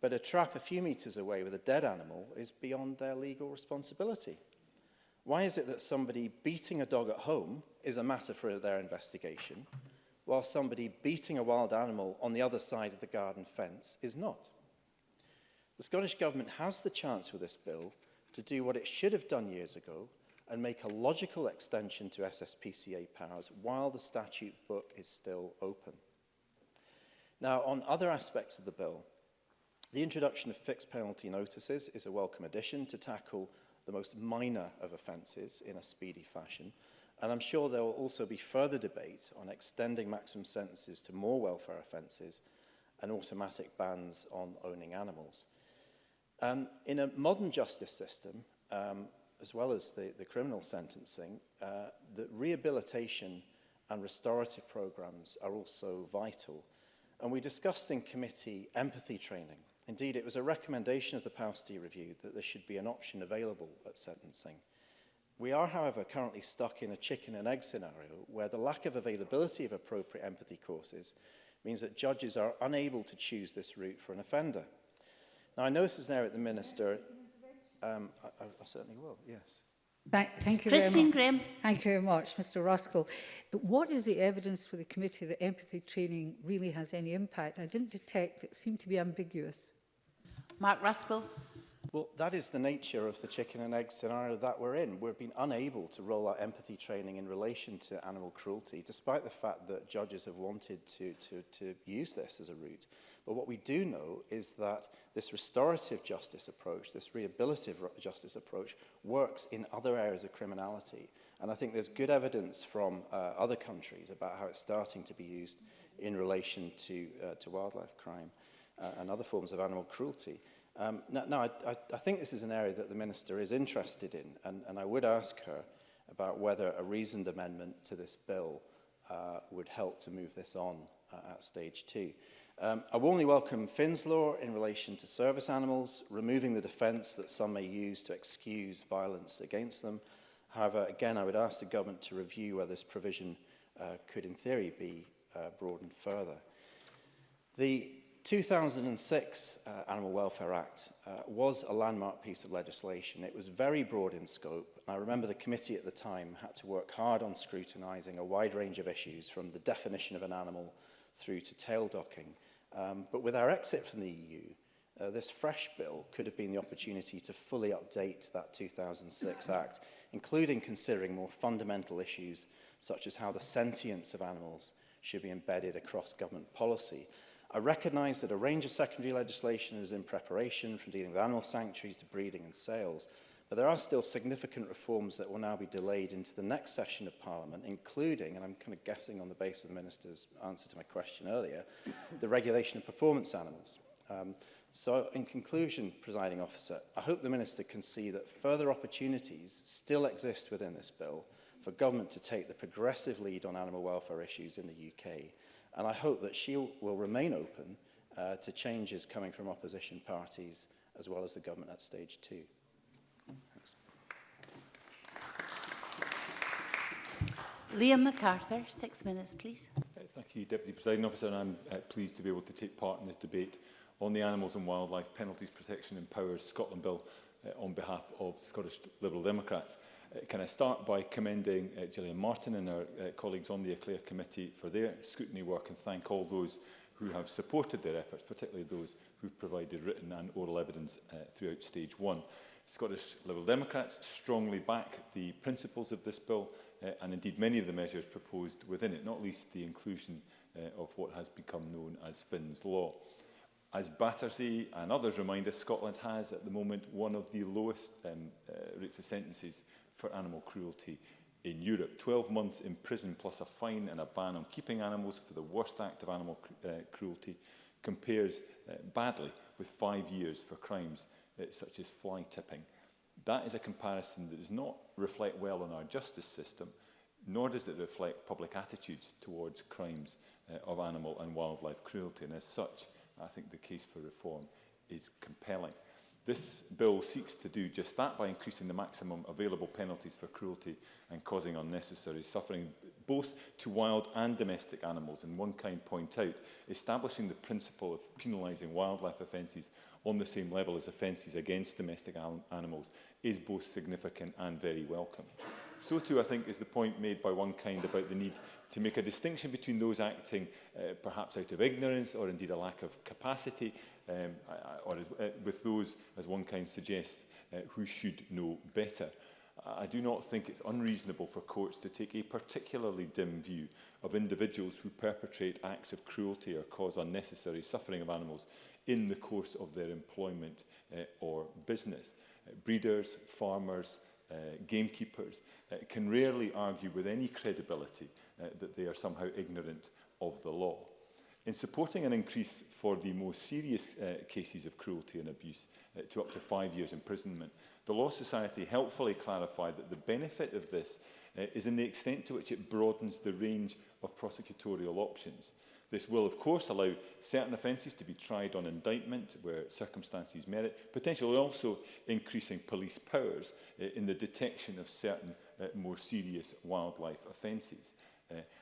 but a trap a few metres away with a dead animal is beyond their legal responsibility? Why is it that somebody beating a dog at home is a matter for their investigation, while somebody beating a wild animal on the other side of the garden fence is not? The Scottish Government has the chance with this bill to do what it should have done years ago and make a logical extension to SSPCA powers while the statute book is still open. Now, on other aspects of the bill, the introduction of fixed penalty notices is a welcome addition to tackle the most minor of offences in a speedy fashion, and I'm sure there will also be further debate on extending maximum sentences to more welfare offences and automatic bans on owning animals. In a modern justice system, as well as the criminal sentencing, the rehabilitation and restorative programmes are also vital. And we discussed in committee empathy training. Indeed, it was a recommendation of the Powsty Review that there should be an option available at sentencing. We are, however, currently stuck in a chicken and egg scenario where the lack of availability of appropriate empathy courses means that judges are unable to choose this route for an offender. Now, I know this is an area that the Minister... I certainly will, yes. Thank you Christine very much. Graham. Thank you very much, Mr Ruskell. What is the evidence for the committee that empathy training really has any impact? I didn't detect, it seemed to be ambiguous. Mark Ruskell. Well, that is the nature of the chicken and egg scenario that we're in. We've been unable to roll out empathy training in relation to animal cruelty, despite the fact that judges have wanted to use this as a route. But what we do know is that this restorative justice approach, this rehabilitative justice approach, works in other areas of criminality. And I think there's good evidence from other countries about how it's starting to be used in relation to wildlife crime and other forms of animal cruelty. I think this is an area that the Minister is interested in, and I would ask her about whether a reasoned amendment to this bill would help to move this on at stage 2. I warmly welcome Finn's law in relation to service animals, removing the defence that some may use to excuse violence against them. However, again, I would ask the Government to review whether this provision could, in theory, be broadened further. The 2006 Animal Welfare Act was a landmark piece of legislation. It was very broad in scope. I remember the committee at the time had to work hard on scrutinising a wide range of issues, from the definition of an animal through to tail docking. But with our exit from the EU, this fresh bill could have been the opportunity to fully update that 2006 Act, including considering more fundamental issues such as how the sentience of animals should be embedded across government policy. I recognise that a range of secondary legislation is in preparation, from dealing with animal sanctuaries to breeding and sales, but there are still significant reforms that will now be delayed into the next session of Parliament, including, and I'm kind of guessing on the basis of the Minister's answer to my question earlier, the regulation of performance animals. So in conclusion, Presiding Officer, I hope the Minister can see that further opportunities still exist within this bill for government to take the progressive lead on animal welfare issues in the UK. And I hope that she will remain open to changes coming from opposition parties as well as the government at stage 2. Thanks. Liam MacArthur, 6 minutes, please. Thank you, Deputy Presiding Officer, and I'm pleased to be able to take part in this debate on the Animals and Wildlife Penalties Protection and Powers Scotland Bill on behalf of the Scottish Liberal Democrats. Can I start by commending Gillian Martin and our colleagues on the Eclair Committee for their scrutiny work, and thank all those who have supported their efforts, particularly those who have provided written and oral evidence throughout stage 1. Scottish Liberal Democrats strongly back the principles of this bill and indeed many of the measures proposed within it, not least the inclusion of what has become known as Finn's Law. As Battersea and others remind us, Scotland has at the moment one of the lowest rates of sentences for animal cruelty in Europe. 12 months in prison plus a fine and a ban on keeping animals for the worst act of animal cruelty compares badly with 5 years for crimes such as fly tipping. That is a comparison that does not reflect well on our justice system, nor does it reflect public attitudes towards crimes of animal and wildlife cruelty. And as such, I think the case for reform is compelling. This bill seeks to do just that by increasing the maximum available penalties for cruelty and causing unnecessary suffering, both to wild and domestic animals. And one kind point out, establishing the principle of penalising wildlife offences on the same level as offences against domestic animals is both significant and very welcome. So too, I think, is the point made by one kind about the need to make a distinction between those acting perhaps out of ignorance or indeed a lack of capacity, or with those, as one kind suggests, who should know better. I do not think it's unreasonable for courts to take a particularly dim view of individuals who perpetrate acts of cruelty or cause unnecessary suffering of animals in the course of their employment or business. Breeders, farmers, gamekeepers can rarely argue with any credibility that they are somehow ignorant of the law. In supporting an increase for the most serious cases of cruelty and abuse to up to 5 years imprisonment, the Law Society helpfully clarified that the benefit of this is in the extent to which it broadens the range of prosecutorial options. This will, of course, allow certain offences to be tried on indictment where circumstances merit, potentially also increasing police powers in the detection of certain more serious wildlife offences.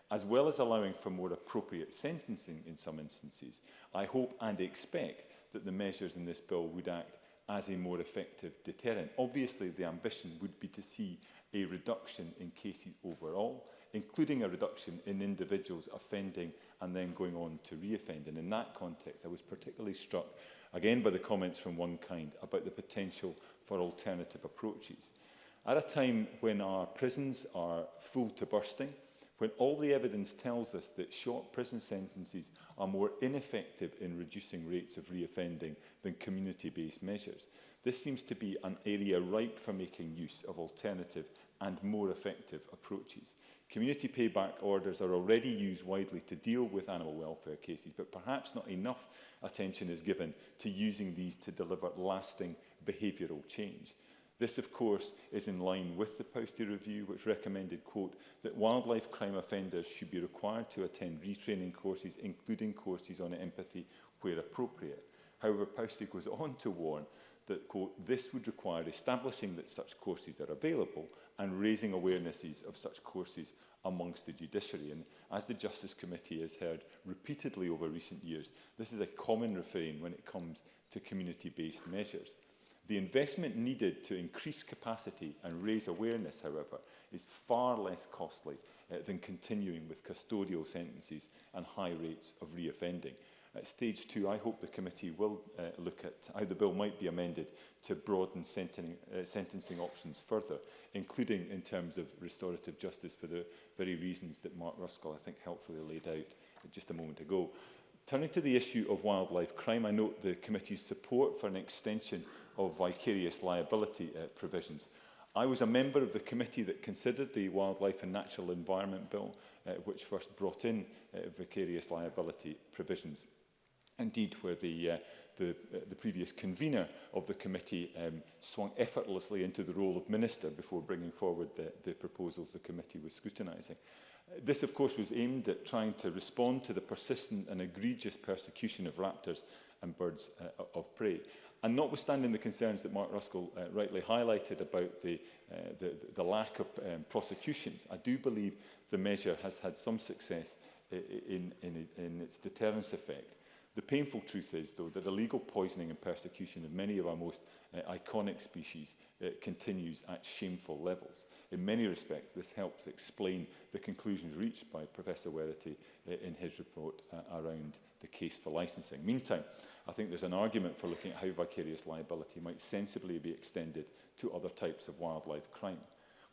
As well as allowing for more appropriate sentencing in some instances, I hope and expect that the measures in this bill would act as a more effective deterrent. Obviously, the ambition would be to see a reduction in cases overall, including a reduction in individuals offending and then going on to reoffend. And in that context, I was particularly struck, again by the comments from one kind, about the potential for alternative approaches. At a time when our prisons are full to bursting, when all the evidence tells us that short prison sentences are more ineffective in reducing rates of reoffending than community-based measures, this seems to be an area ripe for making use of alternative and more effective approaches. Community payback orders are already used widely to deal with animal welfare cases, but perhaps not enough attention is given to using these to deliver lasting behavioural change. This, of course, is in line with the Pousty Review, which recommended, quote, that wildlife crime offenders should be required to attend retraining courses, including courses on empathy where appropriate. However, Pousty goes on to warn that, quote, this would require establishing that such courses are available and raising awarenesses of such courses amongst the judiciary. And as the Justice Committee has heard repeatedly over recent years, this is a common refrain when it comes to community-based measures. The investment needed to increase capacity and raise awareness, however, is far less costly than continuing with custodial sentences and high rates of reoffending. At stage 2, I hope the committee will look at how the bill might be amended to broaden sentencing options further, including in terms of restorative justice for the very reasons that Mark Ruskell, I think, helpfully laid out just a moment ago. Turning to the issue of wildlife crime, I note the committee's support for an extension of vicarious liability provisions. I was a member of the committee that considered the Wildlife and Natural Environment Bill, which first brought in vicarious liability provisions. Indeed, where the previous convener of the committee swung effortlessly into the role of minister before bringing forward the proposals the committee was scrutinising. This, of course, was aimed at trying to respond to the persistent and egregious persecution of raptors and birds of prey. And notwithstanding the concerns that Mark Ruskell rightly highlighted about the lack of prosecutions, I do believe the measure has had some success in its deterrence effect. The painful truth is, though, that illegal poisoning and persecution of many of our most iconic species continues at shameful levels. In many respects, this helps explain the conclusions reached by Professor Werity in his report around the case for licensing. Meantime, I think there's an argument for looking at how vicarious liability might sensibly be extended to other types of wildlife crime.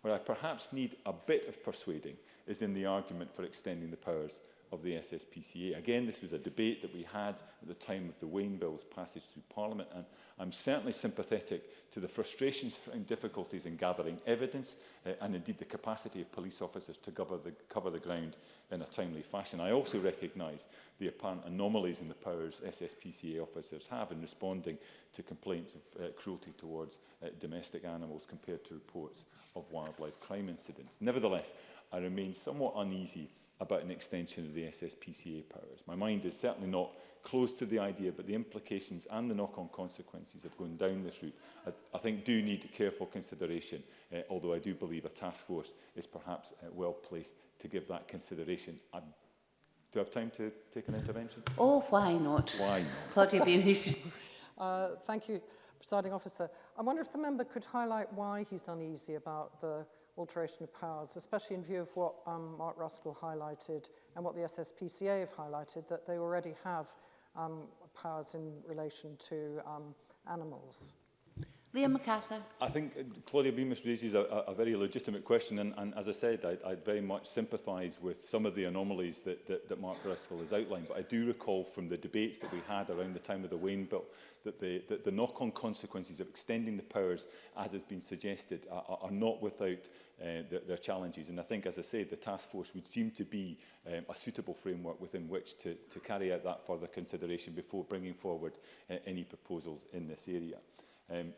Where I perhaps need a bit of persuading is in the argument for extending the powers of the SSPCA. Again, this was a debate that we had at the time of the Wayne Bill's passage through Parliament, and I'm certainly sympathetic to the frustrations and difficulties in gathering evidence and indeed the capacity of police officers to cover the ground in a timely fashion. I also recognise the apparent anomalies in the powers SSPCA officers have in responding to complaints of cruelty towards domestic animals compared to reports of wildlife crime incidents. Nevertheless, I remain somewhat uneasy about an extension of the SSPCA powers. My mind is certainly not closed to the idea, but the implications and the knock-on consequences of going down this route, I think, do need careful consideration, although I do believe a task force is perhaps well placed to give that consideration. Do I have time to take an intervention? Oh, why not? Why not? Claudia Beamish. Thank you, Presiding Officer. I wonder if the member could highlight why he's uneasy about the alteration of powers, especially in view of what Mark Ruskell highlighted and what the SSPCA have highlighted, that they already have powers in relation to animals. Liam MacArthur. I think Claudia Beamish raises a very legitimate question, and as I said, I very much sympathise with some of the anomalies that Mark Ruskell has outlined, but I do recall from the debates that we had around the time of the Wayne Bill that the knock-on consequences of extending the powers, as has been suggested, are not without their challenges. And I think, as I said, the task force would seem to be a suitable framework within which to carry out that further consideration before bringing forward any proposals in this area.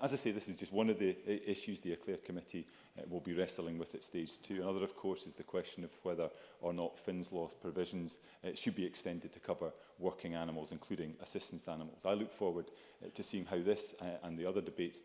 As I say, this is just one of the issues the Eclair Committee will be wrestling with at stage 2. Another, of course, is the question of whether or not Finn's Law provisions should be extended to cover working animals, including assistance animals. I look forward to seeing how this and the other debates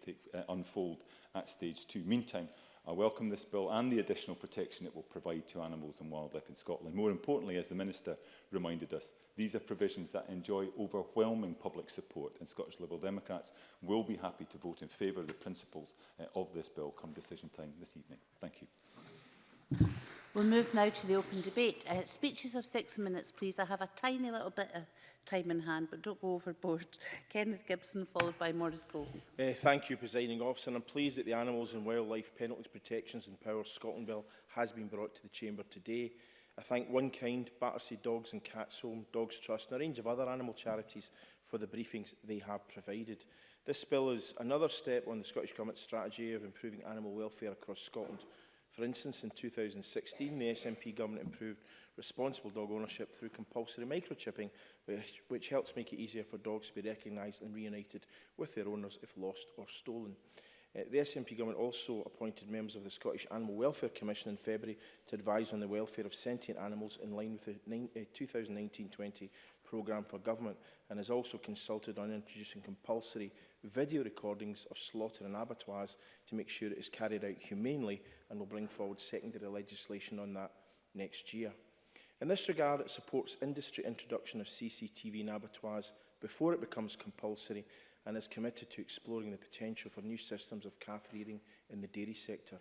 unfold at stage 2. Meantime, I welcome this bill and the additional protection it will provide to animals and wildlife in Scotland. More importantly, as the Minister reminded us, these are provisions that enjoy overwhelming public support, and Scottish Liberal Democrats will be happy to vote in favour of the principles of this bill come decision time this evening. Thank you. We'll move now to the open debate. Speeches of 6 minutes, please. I have a tiny little bit of time in hand, but don't go overboard. Kenneth Gibson, followed by Maurice Golden. Thank you, Presiding Officer. And I'm pleased that the Animals and Wildlife Penalties Protections and Powers Scotland Bill has been brought to the Chamber today. I thank One Kind, Battersea Dogs and Cats Home, Dogs Trust and a range of other animal charities for the briefings they have provided. This bill is another step on the Scottish Government's strategy of improving animal welfare across Scotland. For instance, in 2016, the SNP government improved responsible dog ownership through compulsory microchipping, which helps make it easier for dogs to be recognised and reunited with their owners if lost or stolen. The SNP government also appointed members of the Scottish Animal Welfare Commission in February to advise on the welfare of sentient animals in line with the 2019-20 programme for government, and has also consulted on introducing compulsory video recordings of slaughter in abattoirs to make sure it is carried out humanely, and will bring forward secondary legislation on that next year. In this regard, it supports industry introduction of CCTV in abattoirs before it becomes compulsory, and is committed to exploring the potential for new systems of calf rearing in the dairy sector.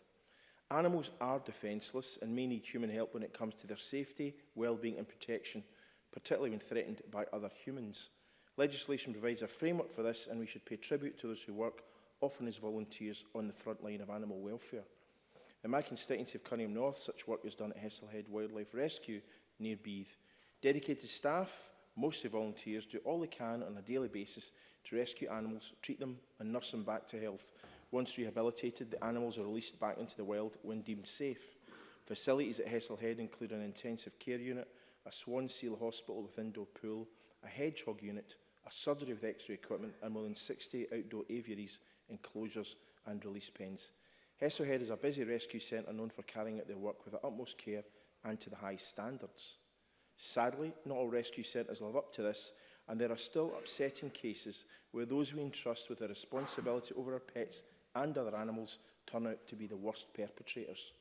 Animals are defenceless and may need human help when it comes to their safety, well-being and protection, particularly when threatened by other humans. Legislation provides a framework for this, and we should pay tribute to those who work, often as volunteers, on the front line of animal welfare. In my constituency of Cunningham North, such work is done at Hesslehead Wildlife Rescue near Beath. Dedicated staff, mostly volunteers, do all they can on a daily basis to rescue animals, treat them and nurse them back to health. Once rehabilitated, the animals are released back into the wild when deemed safe. Facilities at Hesslehead include an intensive care unit, a swan seal hospital with indoor pool, a hedgehog unit, a surgery with X-ray equipment, and more than 60 outdoor aviaries, enclosures and release pens. Hesslehead is a busy rescue centre known for carrying out their work with the utmost care and to the highest standards. Sadly, not all rescue centres live up to this, and there are still upsetting cases where those we entrust with the responsibility over our pets and other animals turn out to be the worst perpetrators.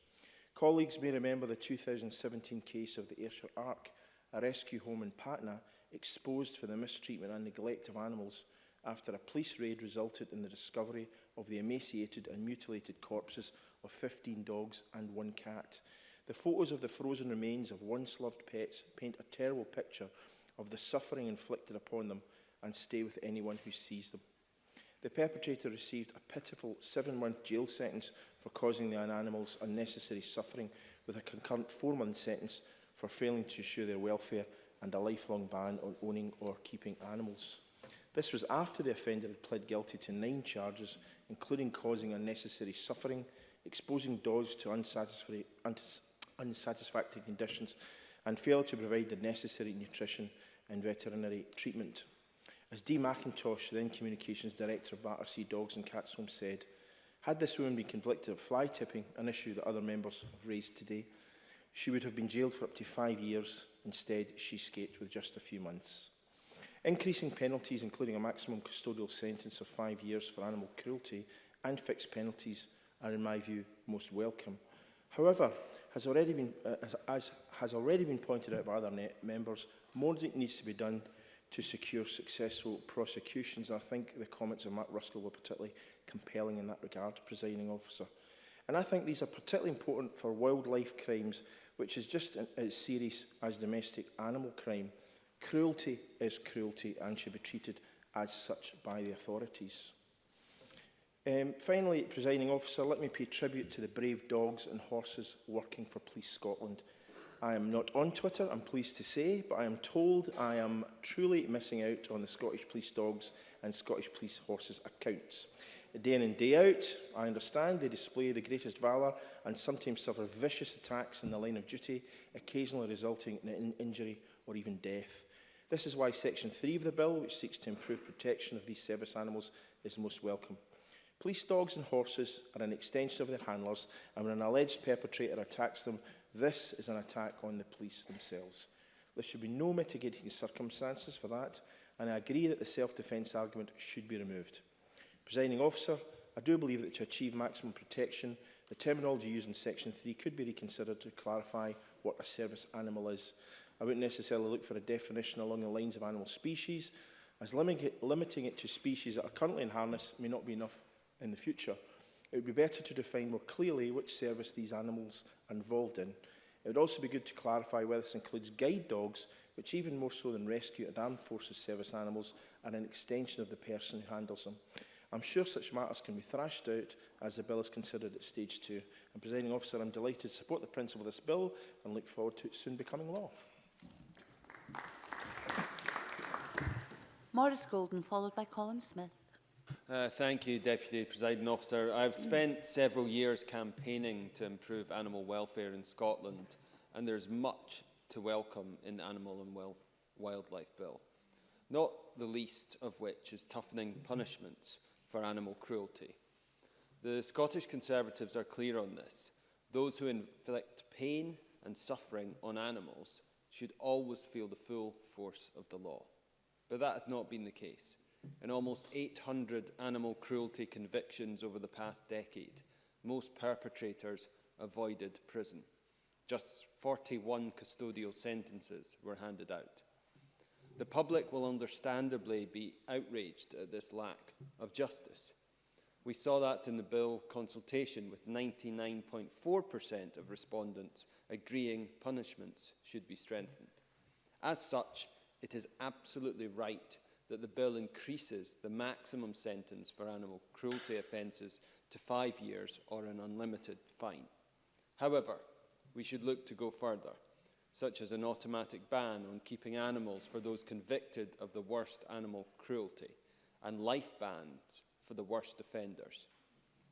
Colleagues may remember the 2017 case of the Ayrshire Ark, a rescue home in Patna, exposed for the mistreatment and neglect of animals after a police raid resulted in the discovery of the emaciated and mutilated corpses of 15 dogs and 1 cat. The photos of the frozen remains of once loved pets paint a terrible picture of the suffering inflicted upon them and stay with anyone who sees them. The perpetrator received a pitiful 7-month jail sentence for causing the animals unnecessary suffering, with a concurrent 4-month sentence for failing to ensure their welfare and a lifelong ban on owning or keeping animals. This was after the offender had pled guilty to 9 charges, including causing unnecessary suffering, exposing dogs to unsatisfactory conditions, and failed to provide the necessary nutrition and veterinary treatment. As Dee McIntosh, then Communications Director of Battersea Dogs and Cats Home, said, had this woman been convicted of fly tipping, an issue that other members have raised today, she would have been jailed for up to 5 years. Instead, she escaped with just a few months. Increasing penalties, including a maximum custodial sentence of 5 years for animal cruelty and fixed penalties, are, in my view, most welcome. However, as has already been pointed out by other members, more needs to be done to secure successful prosecutions. And I think the comments of Mark Ruskell were particularly compelling in that regard, Presiding Officer. And I think these are particularly important for wildlife crimes, which is just as serious as domestic animal crime. Cruelty is cruelty and should be treated as such by the authorities. Finally, Presiding Officer, let me pay tribute to the brave dogs and horses working for Police Scotland. I am not on Twitter, I'm pleased to say, but I am told I am truly missing out on the Scottish Police Dogs and Scottish Police Horses accounts. Day in and day out, I understand they display the greatest valour and sometimes suffer vicious attacks in the line of duty, occasionally resulting in injury or even death. This is why Section 3 of the bill, which seeks to improve protection of these service animals, is most welcome. Police dogs and horses are an extension of their handlers, and when an alleged perpetrator attacks them, this is an attack on the police themselves. There should be no mitigating circumstances for that, and I agree that the self-defence argument should be removed. Presiding Officer, I do believe that to achieve maximum protection, the terminology used in Section 3 could be reconsidered to clarify what a service animal is. I wouldn't necessarily look for a definition along the lines of animal species, as limiting it to species that are currently in harness may not be enough in the future. It would be better to define more clearly which service these animals are involved in. It would also be good to clarify whether this includes guide dogs, which even more so than rescue and armed forces service animals are an extension of the person who handles them. I'm sure such matters can be thrashed out as the bill is considered at stage 2. And Presiding Officer, I'm delighted to support the principle of this bill and look forward to it soon becoming law. Maurice Golden, followed by Colin Smith. Thank you, Deputy Presiding Officer. I've spent several years campaigning to improve animal welfare in Scotland, and there's much to welcome in the Animal and Wildlife Bill, not the least of which is toughening punishments for animal cruelty. The Scottish Conservatives are clear on this. Those who inflict pain and suffering on animals should always feel the full force of the law. But that has not been the case. In almost 800 animal cruelty convictions over the past decade, most perpetrators avoided prison. Just 41 custodial sentences were handed out. The public will understandably be outraged at this lack of justice. We saw that in the bill consultation, with 99.4% of respondents agreeing punishments should be strengthened. As such, it is absolutely right that the bill increases the maximum sentence for animal cruelty offences to 5 years or an unlimited fine. However, we should look to go further, such as an automatic ban on keeping animals for those convicted of the worst animal cruelty, and life bans for the worst offenders,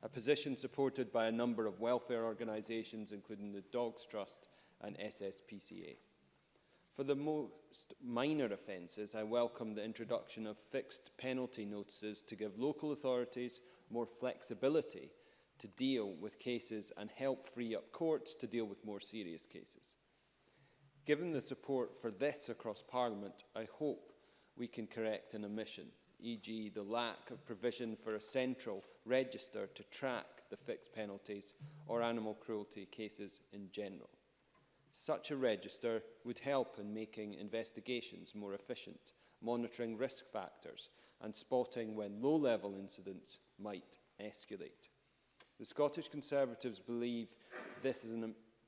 a position supported by a number of welfare organisations, including the Dogs Trust and SSPCA. For the most minor offences, I welcome the introduction of fixed penalty notices to give local authorities more flexibility to deal with cases and help free up courts to deal with more serious cases. Given the support for this across Parliament, I hope we can correct an omission, e.g. the lack of provision for a central register to track the fixed penalties or animal cruelty cases in general. Such a register would help in making investigations more efficient, monitoring risk factors and spotting when low-level incidents might escalate. The Scottish Conservatives believe this is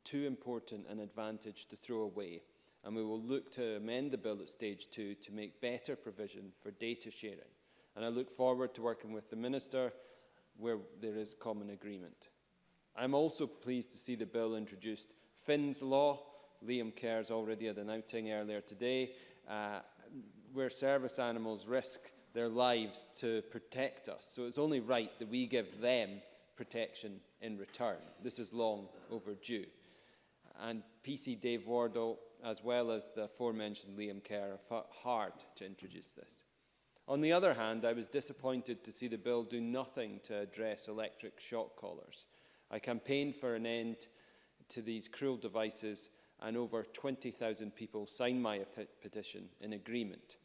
too important an advantage to throw away, and we will look to amend the bill at stage 2 to make better provision for data sharing. And I look forward to working with the Minister where there is common agreement. I'm also pleased to see the bill introduced Finn's Law. Liam Kerr's already had an outing earlier today, where service animals risk their lives to protect us. So it's only right that we give them protection in return. This is long overdue. And PC Dave Wardle, as well as the aforementioned Liam Kerr, have fought hard to introduce this. On the other hand, I was disappointed to see the bill do nothing to address electric shock collars. I campaigned for an end to these cruel devices, and over 20,000 people signed my petition in agreement.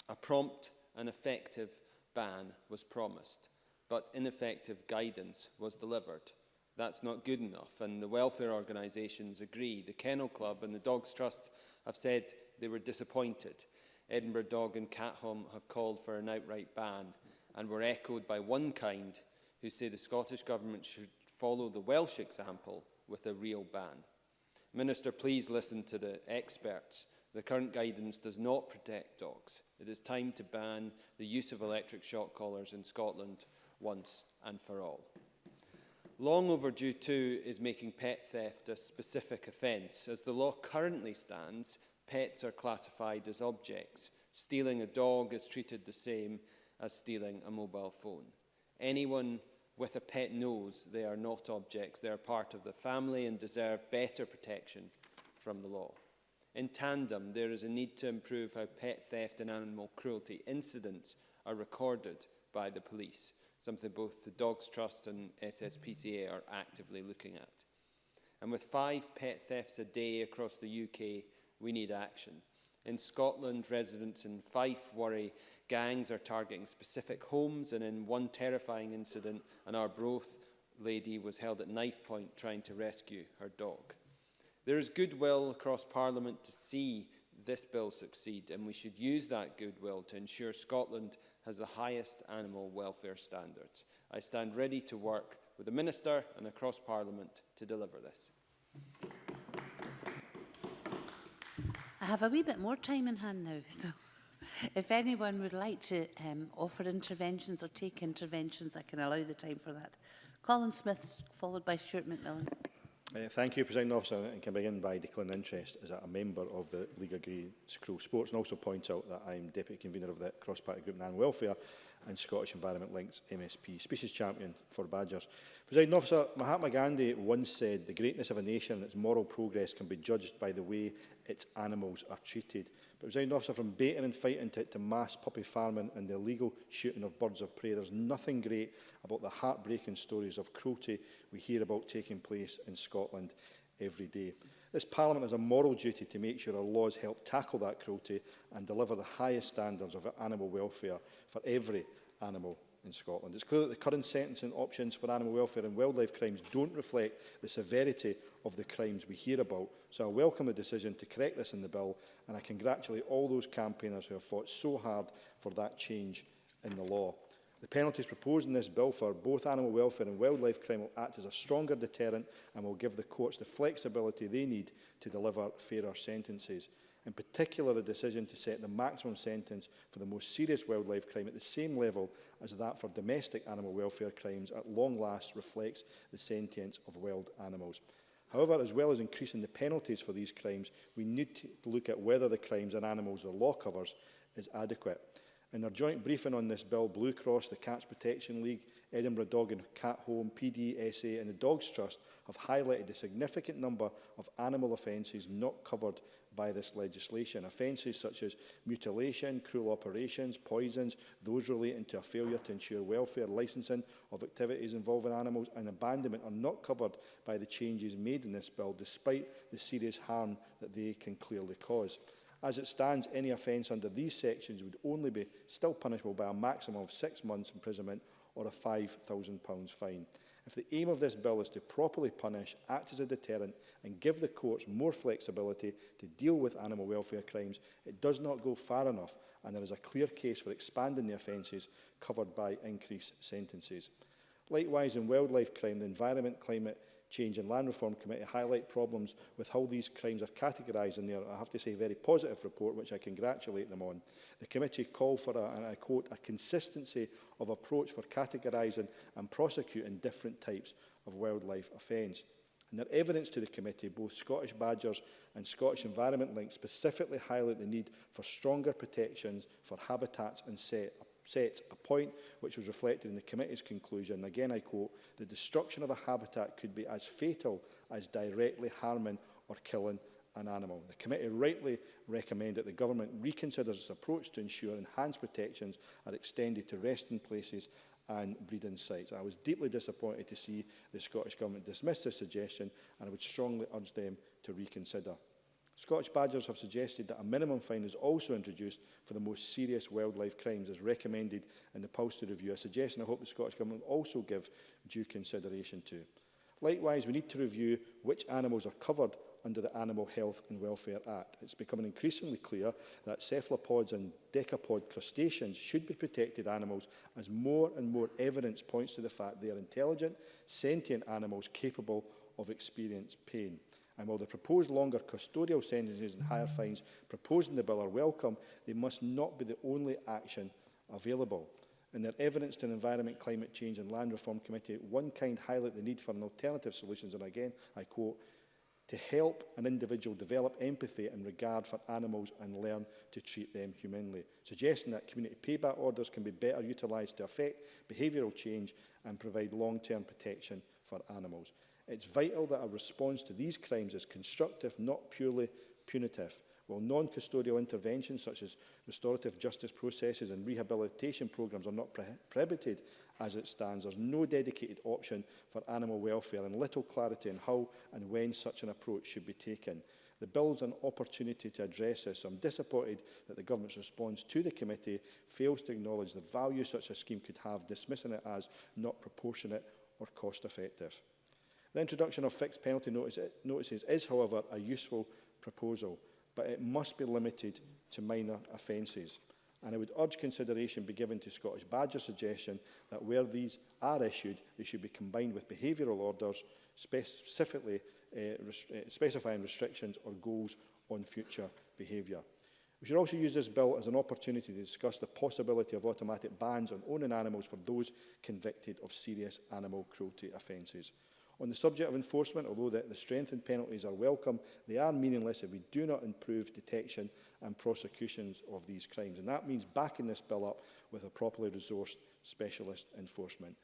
A prompt and effective ban was promised, but ineffective guidance was delivered. That's not good enough, and the welfare organisations agree. The Kennel Club and the Dogs Trust have said they were disappointed. Edinburgh Dog and Cat Home have called for an outright ban, and were echoed by One Kind, who say the Scottish Government should follow the Welsh example with a real ban. Minister, please listen to the experts. The current guidance does not protect dogs. It is time to ban the use of electric shock collars in Scotland once and for all. Long overdue too is making pet theft a specific offence. As the law currently stands, pets are classified as objects. Stealing a dog is treated the same as stealing a mobile phone. Anyone with a pet knows they are not objects. They are part of the family and deserve better protection from the law. In tandem, there is a need to improve how pet theft and animal cruelty incidents are recorded by the police, something both the Dogs Trust and SSPCA are actively looking at. And with 5 pet thefts a day across the UK, we need action. In Scotland, residents in Fife worry gangs are targeting specific homes, and in one terrifying incident, an Arbroath lady was held at knife point trying to rescue her dog. There is goodwill across Parliament to see this bill succeed, and we should use that goodwill to ensure Scotland has the highest animal welfare standards. I stand ready to work with the Minister and across Parliament to deliver this. I have a wee bit more time in hand now, so if anyone would like to offer interventions or take interventions, I can allow the time for that. Colin Smith, followed by Stuart McMillan. Thank you, President Officer, and can begin by declaring interest as a member of the League Against Cruel Sports, and also point out that I am Deputy Convener of the Cross-Party Group on Animal Welfare and Scottish Environment Links MSP, Species Champion for Badgers. President Officer, Mahatma Gandhi once said, "The greatness of a nation and its moral progress can be judged by the way its animals are treated." But President Officer, from baiting and fighting to mass puppy farming and the illegal shooting of birds of prey, there's nothing great about the heartbreaking stories of cruelty we hear about taking place in Scotland every day. This Parliament has a moral duty to make sure our laws help tackle that cruelty and deliver the highest standards of animal welfare for every animal in Scotland. It's clear that the current sentencing options for animal welfare and wildlife crimes don't reflect the severity of the crimes we hear about, so I welcome the decision to correct this in the bill, and I congratulate all those campaigners who have fought so hard for that change in the law. The penalties proposed in this bill for both animal welfare and wildlife crime will act as a stronger deterrent and will give the courts the flexibility they need to deliver fairer sentences. In particular, the decision to set the maximum sentence for the most serious wildlife crime at the same level as that for domestic animal welfare crimes at long last reflects the sentience of wild animals. However, as well as increasing the penalties for these crimes, we need to look at whether the crimes and animals the law covers is adequate. In their joint briefing on this bill, Blue Cross, the Cats Protection League, Edinburgh Dog and Cat Home, PDSA and the Dogs Trust have highlighted a significant number of animal offences not covered by this legislation. Offences such as mutilation, cruel operations, poisons, those relating to a failure to ensure welfare, licensing of activities involving animals and abandonment are not covered by the changes made in this bill, despite the serious harm that they can clearly cause. As it stands, any offence under these sections would only be still punishable by a maximum of 6 months imprisonment or a £5,000 fine. If the aim of this bill is to properly punish, act as a deterrent and give the courts more flexibility to deal with animal welfare crimes, it does not go far enough, and there is a clear case for expanding the offences covered by increased sentences. Likewise, in wildlife crime, the Environment, Climate Change and Land Reform Committee highlight problems with how these crimes are categorised in their, I have to say, very positive report, which I congratulate them on. The committee called for, and I quote, a consistency of approach for categorising and prosecuting different types of wildlife offence. In their evidence to the committee, both Scottish Badgers and Scottish Environment Link specifically highlight the need for stronger protections for habitats and sets, a point which was reflected in the committee's conclusion. Again, I quote, the destruction of a habitat could be as fatal as directly harming or killing an animal. The committee rightly recommend that the government reconsiders its approach to ensure enhanced protections are extended to resting places and breeding sites. I was deeply disappointed to see the Scottish Government dismiss this suggestion, and I would strongly urge them to reconsider. Scottish Badgers have suggested that a minimum fine is also introduced for the most serious wildlife crimes, as recommended in the Polster Review, a suggestion I hope the Scottish Government will also give due consideration to. Likewise, we need to review which animals are covered under the Animal Health and Welfare Act. It's becoming increasingly clear that cephalopods and decapod crustaceans should be protected animals, as more and more evidence points to the fact they are intelligent, sentient animals capable of experiencing pain. And while the proposed longer custodial sentences and higher fines proposed in the bill are welcome, they must not be the only action available. In their evidence to the Environment, Climate Change and Land Reform Committee, One Kind highlight the need for an alternative solutions, and again, I quote, to help an individual develop empathy and regard for animals and learn to treat them humanely, suggesting that community payback orders can be better utilised to affect behavioural change and provide long-term protection for animals. It's vital that a response to these crimes is constructive, not purely punitive. While non-custodial interventions such as restorative justice processes and rehabilitation programmes are not prohibited as it stands, there's no dedicated option for animal welfare and little clarity on how and when such an approach should be taken. The bill is an opportunity to address this, so I'm disappointed that the government's response to the committee fails to acknowledge the value such a scheme could have, dismissing it as not proportionate or cost-effective. The introduction of fixed penalty notices is, however, a useful proposal, but it must be limited to minor offences. And I would urge consideration be given to Scottish Badger's suggestion that where these are issued, they should be combined with behavioural orders, specifically specifying restrictions or goals on future behaviour. We should also use this bill as an opportunity to discuss the possibility of automatic bans on owning animals for those convicted of serious animal cruelty offences. On the subject of enforcement, although the strengthened penalties are welcome, they are meaningless if we do not improve detection and prosecutions of these crimes. And that means backing this bill up with a properly resourced specialist enforcement.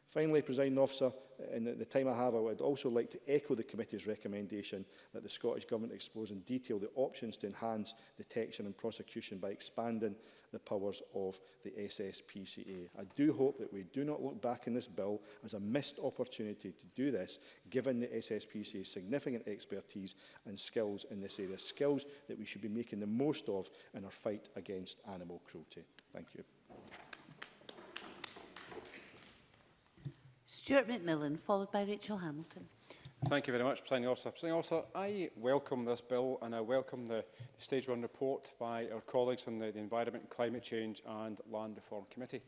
Finally, Presiding Officer, in the time I have, I would also like to echo the committee's recommendation that the Scottish Government explores in detail the options to enhance detection and prosecution by expanding the powers of the SSPCA. I do hope that we do not look back in this bill as a missed opportunity to do this, given the SSPCA's significant expertise and skills in this area, skills that we should be making the most of in our fight against animal cruelty. Thank you. Stuart McMillan, followed by Rachel Hamilton. Thank you very much, Presiding Officer. Presiding Officer, I welcome this bill and I welcome the Stage 1 report by our colleagues on the Environment, Climate Change and Land Reform Committee.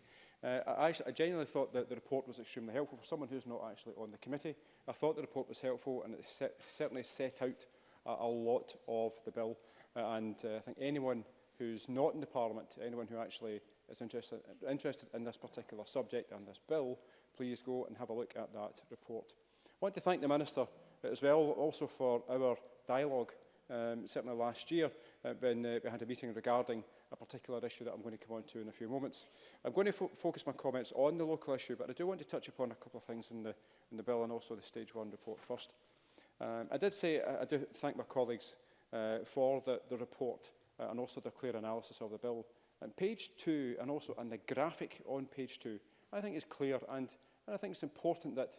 I genuinely thought that the report was extremely helpful for someone who's not actually on the committee. I thought the report was helpful and it certainly set out a lot of the bill. I think anyone who's not in the Parliament, anyone who actually is interested in this particular subject and this bill, please go and have a look at that report. I want to thank the Minister as well, also for our dialogue. Certainly last year, when we had a meeting regarding a particular issue that I'm going to come on to in a few moments. I'm going to focus my comments on the local issue, but I do want to touch upon a couple of things in the bill and also the Stage 1 report first. I did say I do thank my colleagues for the report and also the clear analysis of the bill. And page 2 and also the graphic on page 2, I think is clear, and I think it's important that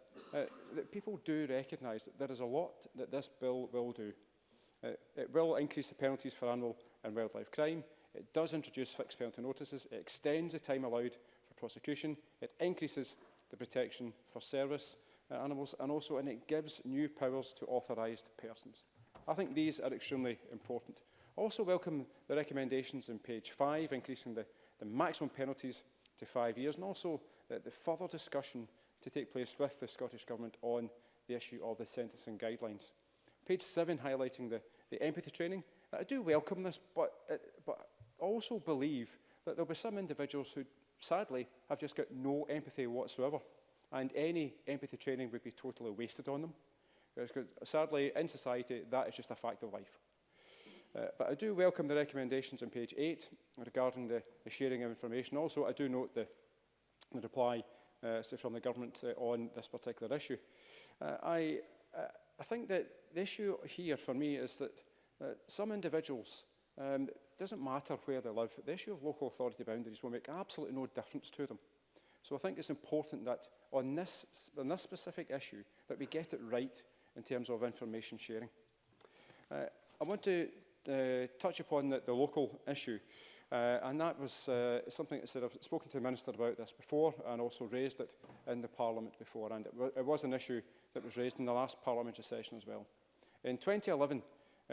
people do recognise that there is a lot that this bill will do. It will increase the penalties for animal and wildlife crime. It does introduce fixed penalty notices. It extends the time allowed for prosecution. It increases the protection for service animals, and it gives new powers to authorised persons. I think these are extremely important. I also welcome the recommendations on page 5, increasing the maximum penalties to 5 years, and also the further discussion to take place with the Scottish Government on the issue of the sentencing guidelines. Page 7, highlighting the empathy training. I do welcome this, but also believe that there will be some individuals who, sadly, have just got no empathy whatsoever, and any empathy training would be totally wasted on them. Because sadly, in society, that is just a fact of life. But I do welcome the recommendations on page 8 regarding the sharing of information. Also, I do note the reply from the government on this particular issue. I think that the issue here for me is that some individuals, it doesn't matter where they live, the issue of local authority boundaries will make absolutely no difference to them. So I think it's important that on this specific issue that we get it right in terms of information sharing. I want to touch upon the local issue, and that was something that I've spoken to the Minister about this before and also raised it in the Parliament before, and it was an issue that was raised in the last parliamentary session as well. In 2011,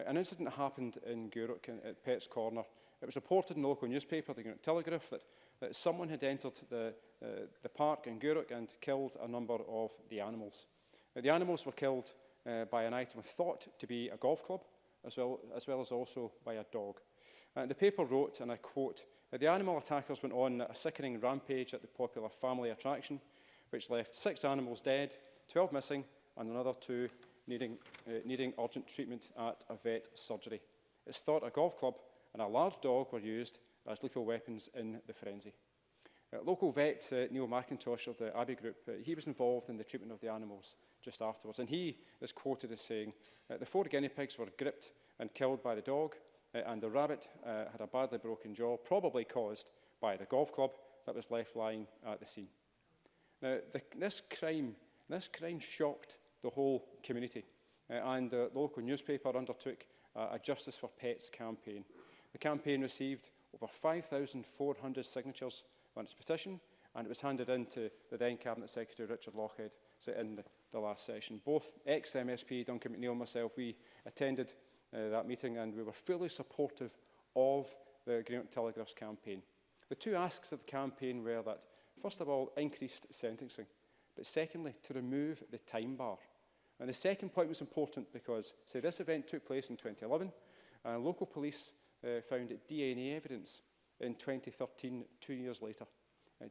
an incident happened in Gourock at Pett's Corner. It was reported in the local newspaper, the Gourock Telegraph, that someone had entered the park in Gourock and killed a number of the animals. The animals were killed by an item thought to be a golf club, as well as also by a dog. The paper wrote, and I quote, "The animal attackers went on a sickening rampage at the popular family attraction, which left 6 animals dead, 12 missing, and another 2 needing urgent treatment at a vet surgery. It's thought a golf club and a large dog were used as lethal weapons in the frenzy." Local vet Neil McIntosh of the Abbey Group, he was involved in the treatment of the animals just afterwards, and he is quoted as saying, "The 4 guinea pigs were gripped and killed by the dog, and the rabbit had a badly broken jaw, probably caused by the golf club that was left lying at the scene." Now, this crime shocked the whole community, and the local newspaper undertook a Justice for Pets campaign. The campaign received over 5,400 signatures on its petition, and it was handed in to the then Cabinet Secretary Richard Lochhead in the last session. Both ex-MSP Duncan McNeill and myself, we attended that meeting, and we were fully supportive of the Greenock Telegraph's campaign. The 2 asks of the campaign were that, first of all, increased sentencing, but secondly, to remove the time bar. And the second point was important because, say, this event took place in 2011, and local police found DNA evidence in 2013, 2 years later,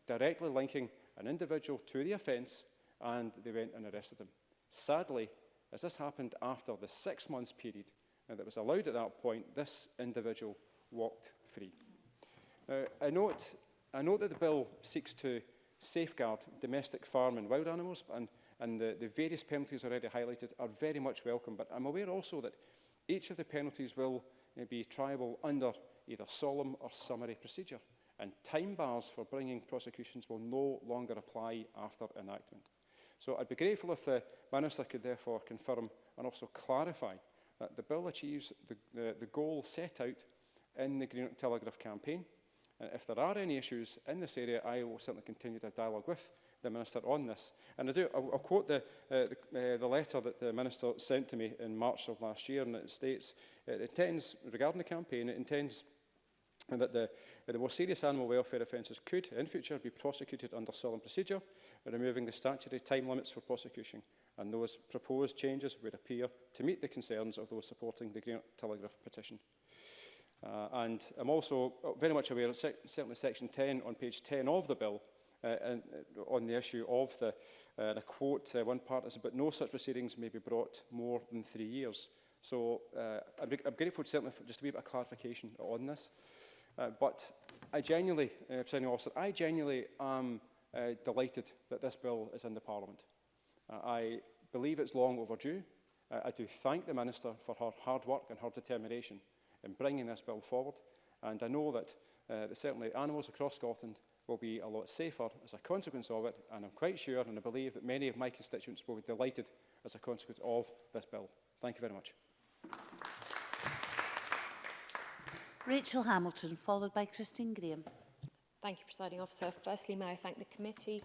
directly linking an individual to the offence, and they went and arrested him. Sadly, as this happened after the 6 months period that was allowed at that point, this individual walked free. I note that the bill seeks to safeguard domestic farm and wild animals, and the various penalties already highlighted are very much welcome, but I'm aware also that each of the penalties will be triable under either solemn or summary procedure, and time bars for bringing prosecutions will no longer apply after enactment. So I'd be grateful if the Minister could therefore confirm and also clarify that the bill achieves the goal set out in the Greenock Telegraph campaign. And if there are any issues in this area, I will certainly continue to dialogue with the Minister on this. And I'll quote the letter that the Minister sent to me in March of last year, and it states, it intends, regarding the campaign, it intends that the more serious animal welfare offences could, in future, be prosecuted under solemn procedure, removing the statutory time limits for prosecution, and those proposed changes would appear to meet the concerns of those supporting the Greenock Telegraph petition. And I'm also very much aware, certainly section 10 on page 10 of the bill, and on the issue of and I quote one part, is but no such proceedings may be brought more than 3 years. So I'm grateful certainly for just a wee bit of clarification on this. But I genuinely, Presiding Officer, I genuinely am delighted that this bill is in the Parliament. I believe it's long overdue. I do thank the Minister for her hard work and her determination in bringing this bill forward. And I know that certainly animals across Scotland will be a lot safer as a consequence of it. And I'm quite sure, and I believe that many of my constituents will be delighted as a consequence of this bill. Thank you very much. Rachel Hamilton, followed by Christine Graham. Thank you, Presiding Officer. Firstly, may I thank the committee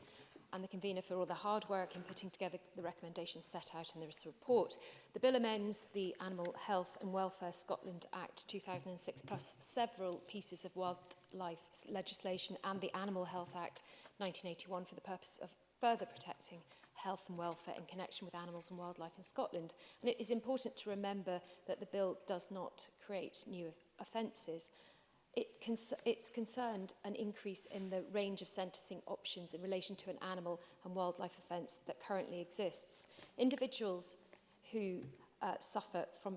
and the convener for all the hard work in putting together the recommendations set out in this report. The bill amends the Animal Health and Welfare Scotland Act 2006 plus several pieces of wildlife legislation and the Animal Health Act 1981 for the purpose of further protecting health and welfare in connection with animals and wildlife in Scotland. And it is important to remember that the bill does not create new offences. It's concerned an increase in the range of sentencing options in relation to an animal and wildlife offence that currently exists. Individuals who suffer from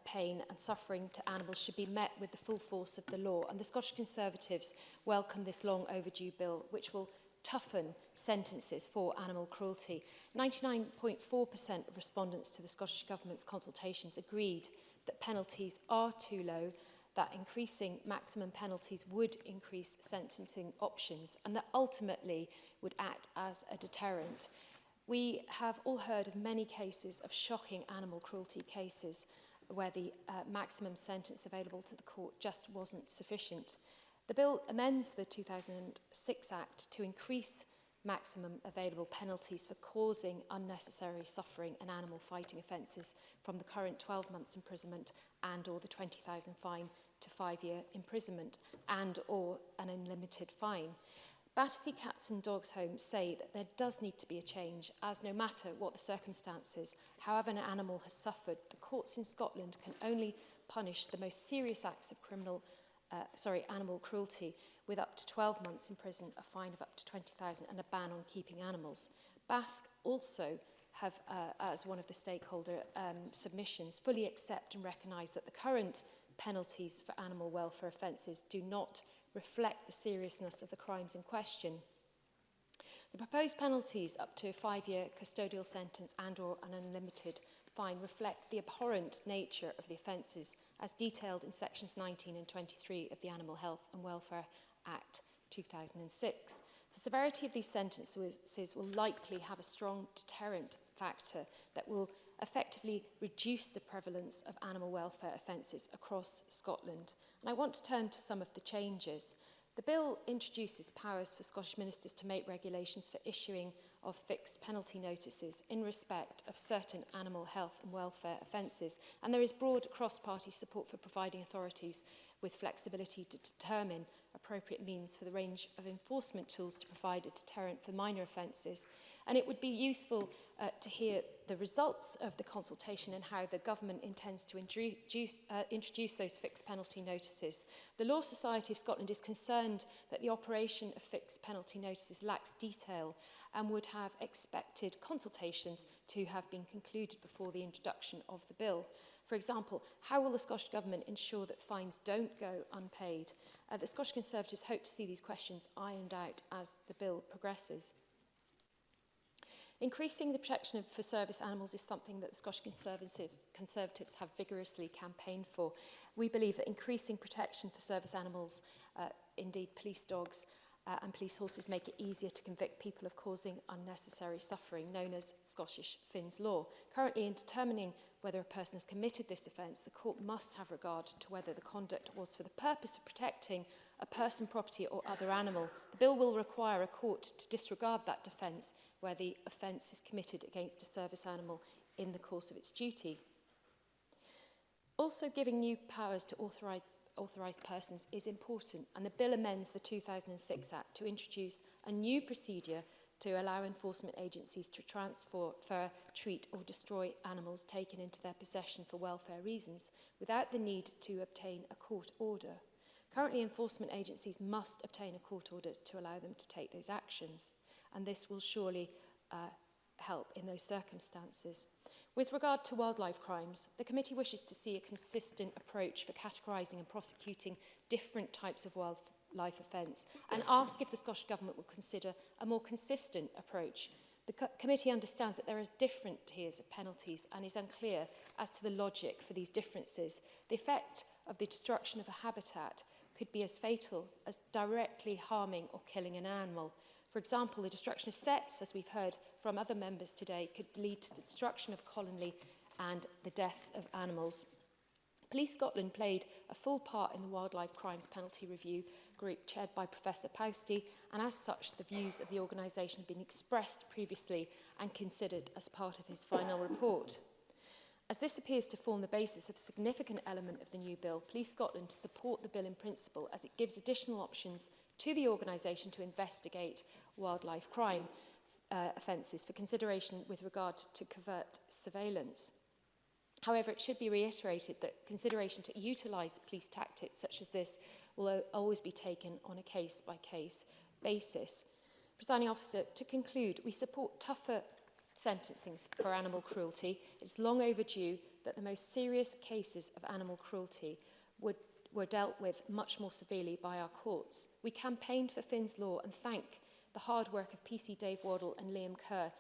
pain and suffering to animals should be met with the full force of the law, and the Scottish Conservatives welcome this long overdue bill, which will toughen sentences for animal cruelty. 99.4% of respondents to the Scottish Government's consultations agreed that penalties are too low, that increasing maximum penalties would increase sentencing options, and that ultimately would act as a deterrent. We have all heard of many cases of shocking animal cruelty cases where the maximum sentence available to the court just wasn't sufficient. The bill amends the 2006 Act to increase maximum available penalties for causing unnecessary suffering and animal fighting offences from the current 12 months imprisonment and or the 20,000 fine to 5-year imprisonment and or an unlimited fine. Battersea Cats and Dogs Homes say that there does need to be a change, as no matter what the circumstances, however an animal has suffered, the courts in Scotland can only punish the most serious acts of animal cruelty with up to 12 months in prison, a fine of up to 20,000 and a ban on keeping animals. BASC also have, as one of the stakeholder submissions, fully accept and recognise that the current penalties for animal welfare offences do not reflect the seriousness of the crimes in question. The proposed penalties up to a 5-year custodial sentence and or an unlimited fine reflect the abhorrent nature of the offences as detailed in sections 19 and 23 of the Animal Health and Welfare Act 2006. The severity of these sentences will likely have a strong deterrent factor that will effectively reduce the prevalence of animal welfare offences across Scotland. And I want to turn to some of the changes. The bill introduces powers for Scottish ministers to make regulations for issuing of fixed penalty notices in respect of certain animal health and welfare offences, and there is broad cross-party support for providing authorities with flexibility to determine appropriate means for the range of enforcement tools to provide a deterrent for minor offences. And it would be useful to hear the results of the consultation and how the government intends to introduce those fixed penalty notices. The Law Society of Scotland is concerned that the operation of fixed penalty notices lacks detail and would have expected consultations to have been concluded before the introduction of the bill. For example, how will the Scottish Government ensure that fines don't go unpaid? The Scottish Conservatives hope to see these questions ironed out as the bill progresses. Increasing the protection for service animals is something that the Scottish Conservatives have vigorously campaigned for. We believe that increasing protection for service animals, indeed police dogs and police horses, make it easier to convict people of causing unnecessary suffering, known as Scottish Finns law. Currently, in determining whether a person has committed this offence, the court must have regard to whether the conduct was for the purpose of protecting a person, property or other animal. The bill will require a court to disregard that defence where the offence is committed against a service animal in the course of its duty. Also, giving new powers to authorised persons is important, and the bill amends the 2006 Act to introduce a new procedure to allow enforcement agencies to transfer, treat or destroy animals taken into their possession for welfare reasons without the need to obtain a court order. Currently, enforcement agencies must obtain a court order to allow them to take those actions, and this will surely help in those circumstances. With regard to wildlife crimes, the committee wishes to see a consistent approach for categorising and prosecuting different types of wildlife offence and ask if the Scottish Government will consider a more consistent approach. The committee understands that there are different tiers of penalties and is unclear as to the logic for these differences. The effect of the destruction of a habitat could be as fatal as directly harming or killing an animal. For example, the destruction of sets, as we've heard from other members today, could lead to the destruction of colony and the deaths of animals. Police Scotland played a full part in the Wildlife Crimes Penalty Review group chaired by Professor Pousty, and as such the views of the organisation have been expressed previously and considered as part of his final report. As this appears to form the basis of a significant element of the new bill, Police Scotland support the bill in principle as it gives additional options to the organisation to investigate wildlife crime offences for consideration with regard to covert surveillance. However, it should be reiterated that consideration to utilise police tactics such as this will always be taken on a case-by-case basis. Presiding Officer, to conclude, we support tougher sentencing for animal cruelty. It's long overdue that the most serious cases of animal cruelty were dealt with much more severely by our courts. We campaigned for Finn's Law and thank the hard work of PC Dave Waddle and Liam Kerr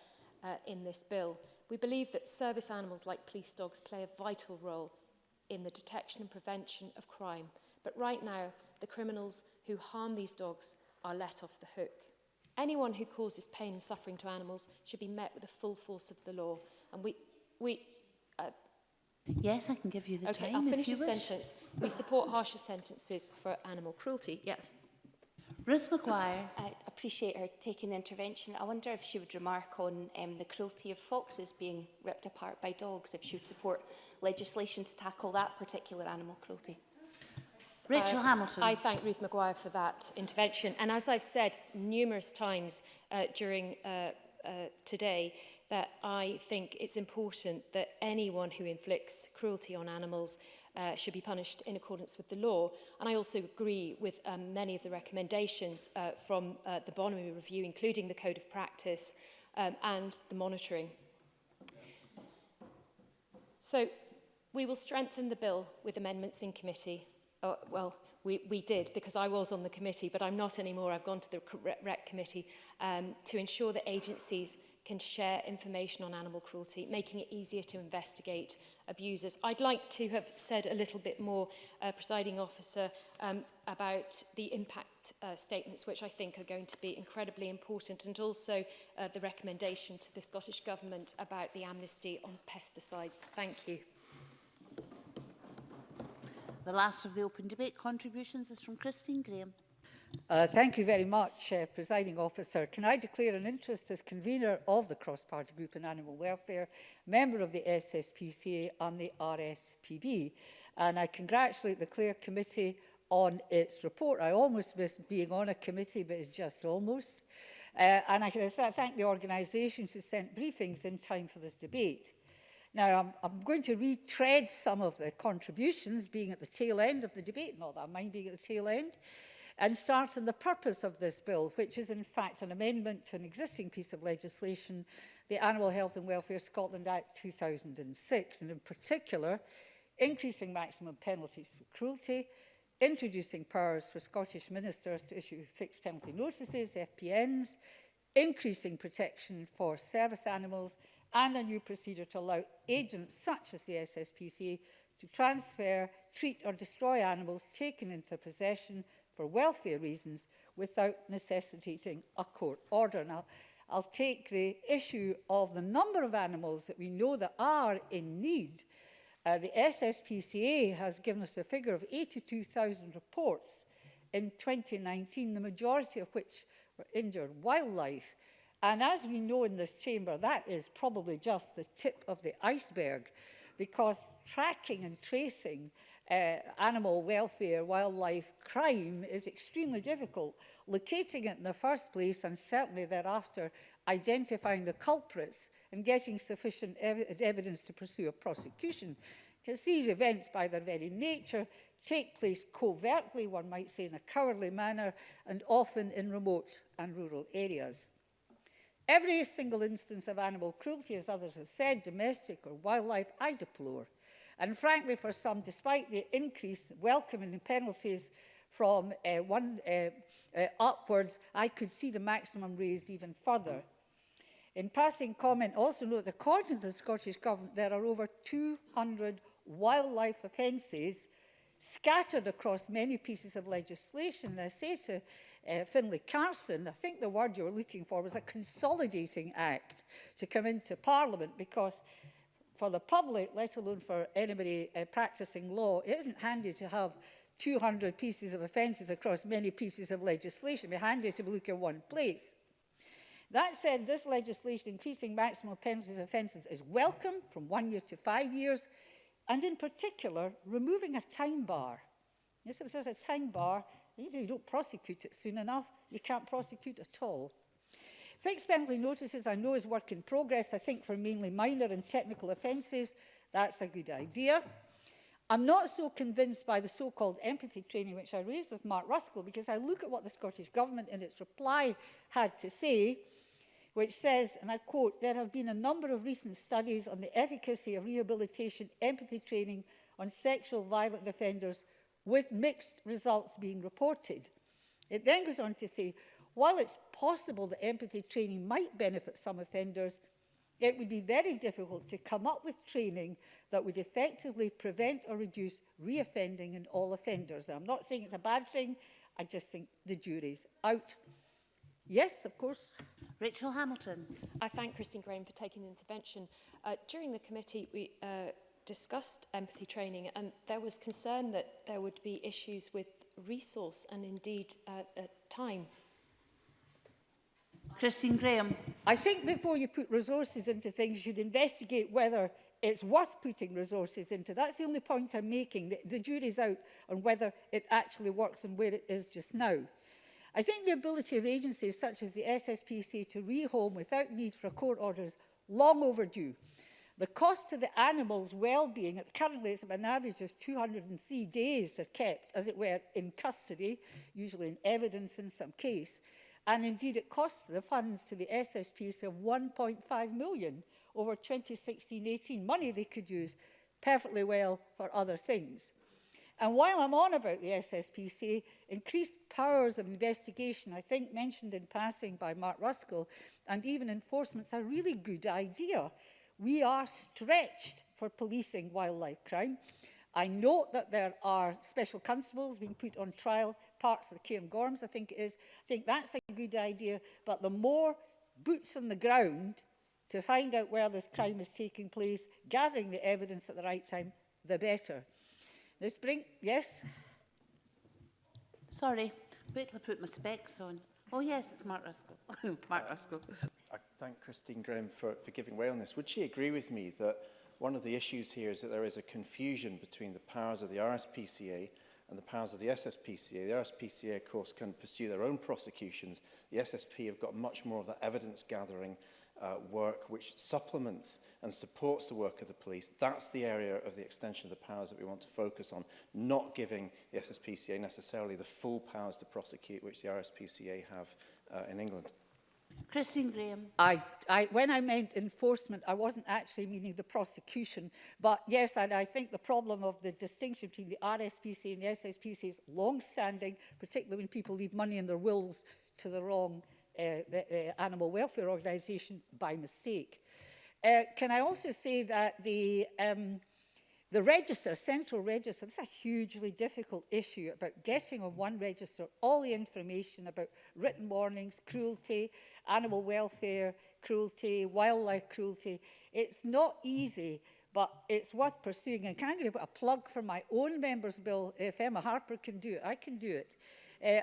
in this bill. We believe that service animals like police dogs play a vital role in the detection and prevention of crime. But right now, the criminals who harm these dogs are let off the hook. Anyone who causes pain and suffering to animals should be met with the full force of the law. And yes, I can give you the okay, time I'll finish if the you wish. sentence. We support harsher sentences for animal cruelty. Yes. Ruth Maguire. I appreciate her taking the intervention. I wonder if she would remark on the cruelty of foxes being ripped apart by dogs, if she would support legislation to tackle that particular animal cruelty. Rachel Hamilton. I thank Ruth Maguire for that intervention. And as I've said numerous times during today, that I think it's important that anyone who inflicts cruelty on animals should be punished in accordance with the law. And I also agree with many of the recommendations from the Bonomi Review, including the Code of Practice and the monitoring. So we will strengthen the bill with amendments in committee. Well, we did, because I was on the committee, but I'm not anymore. I've gone to the REC committee to ensure that agencies can share information on animal cruelty, making it easier to investigate abusers. I'd like to have said a little bit more, Presiding Officer, about the impact statements, which I think are going to be incredibly important, and also the recommendation to the Scottish Government about the amnesty on pesticides. Thank you. The last of the open debate contributions is from Christine Graham. Thank you very much, Presiding Officer. Can I declare an interest as convener of the cross-party group in animal welfare, member of the SSPCA and the RSPB, and I congratulate the Clare Committee on its report. I almost missed being on a committee, but it's just almost. And I can thank the organisations who sent briefings in time for this debate. Now, I'm going to retread some of the contributions, being at the tail end of the debate, not that I mind being at the tail end, and start on the purpose of this bill, which is in fact an amendment to an existing piece of legislation, the Animal Health and Welfare Scotland Act 2006, and in particular, increasing maximum penalties for cruelty, introducing powers for Scottish ministers to issue fixed penalty notices, FPNs, increasing protection for service animals, and a new procedure to allow agents such as the SSPCA to transfer, treat or destroy animals taken into possession for welfare reasons without necessitating a court order. Now, I'll take the issue of the number of animals that we know that are in need. The SSPCA has given us a figure of 82,000 reports in 2019, the majority of which were injured wildlife. And as we know in this chamber, that is probably just the tip of the iceberg, because tracking and tracing animal welfare, wildlife crime is extremely difficult. Locating it in the first place, and certainly thereafter identifying the culprits and getting sufficient evidence to pursue a prosecution, because these events, by their very nature, take place covertly, one might say in a cowardly manner, and often in remote and rural areas. Every single instance of animal cruelty, as others have said, domestic or wildlife, I deplore. And frankly, for some, despite the increase welcoming the penalties from upwards, I could see the maximum raised even further. In passing comment, also note that according to the Scottish Government, there are over 200 wildlife offences scattered across many pieces of legislation. And I say to Finlay Carson, I think the word you were looking for was a consolidating act to come into Parliament, because for the public, let alone for anybody practising law, it isn't handy to have 200 pieces of offences across many pieces of legislation. It'd be handy to look in one place. That said, this legislation increasing maximum penalties of offences is welcome from 1 year to 5 years, and in particular, removing a time bar. Yes, if there's a time bar, if you don't prosecute it soon enough, you can't prosecute at all. Fixed penalty notices, I know, is work in progress. I think for mainly minor and technical offences, that's a good idea. I'm not so convinced by the so-called empathy training, which I raised with Mark Ruskell, because I look at what the Scottish Government in its reply had to say, which says, and I quote, "There have been a number of recent studies on the efficacy of rehabilitation empathy training on sexual violent offenders, with mixed results being reported." It then goes on to say, while it's possible that empathy training might benefit some offenders, it would be very difficult to come up with training that would effectively prevent or reduce reoffending in all offenders. Now, I'm not saying it's a bad thing, I just think the jury's out. Yes, of course. Rachel Hamilton. I thank Christine Graham for taking the intervention. During the committee, we discussed empathy training, and there was concern that there would be issues with resource and indeed time. Christine Graham. I think before you put resources into things, you should investigate whether it's worth putting resources into. That's the only point I'm making. The jury's out on whether it actually works and where it is just now. I think the ability of agencies such as the SSPCA to rehome without need for a court order is long overdue. The cost to the animal's well-being, currently it's an average of 203 days they're kept, as it were, in custody, usually in evidence in some case. And indeed it costs the funds to the SSPCA of 1.5 million over 2016-18, money they could use perfectly well for other things. And while I'm on about the SSPCA, increased powers of investigation, I think mentioned in passing by Mark Ruskell, and even enforcement, is a really good idea. We are stretched for policing wildlife crime. I note that there are special constables being put on trial, parts of the Cairngorms, I think it is. I think that's a good idea, but the more boots on the ground to find out where this crime is taking place, gathering the evidence at the right time, the better. Yes? Sorry, wait till I put my specs on. Oh yes, it's Mark Ruskell. Mark Ruskell. I thank Christine Graham for giving way on this. Would she agree with me that one of the issues here is that there is a confusion between the powers of the RSPCA and the powers of the SSPCA? The RSPCA, of course, can pursue their own prosecutions. The SSP have got much more of the evidence-gathering work which supplements and supports the work of the police. That's the area of the extension of the powers that we want to focus on, not giving the SSPCA necessarily the full powers to prosecute which the RSPCA have in England. Christine Graham. When I meant enforcement, I wasn't actually meaning the prosecution. But yes, and I think the problem of the distinction between the RSPCA and the SSPCA is long-standing, particularly when people leave money in their wills to the wrong animal welfare organisation by mistake. Can I also say that the register, central register, this is a hugely difficult issue about getting on one register all the information about written warnings, cruelty, animal welfare, cruelty, wildlife cruelty. It's not easy, but it's worth pursuing. And can I give a plug for my own member's bill? If Emma Harper can do it, I can do it.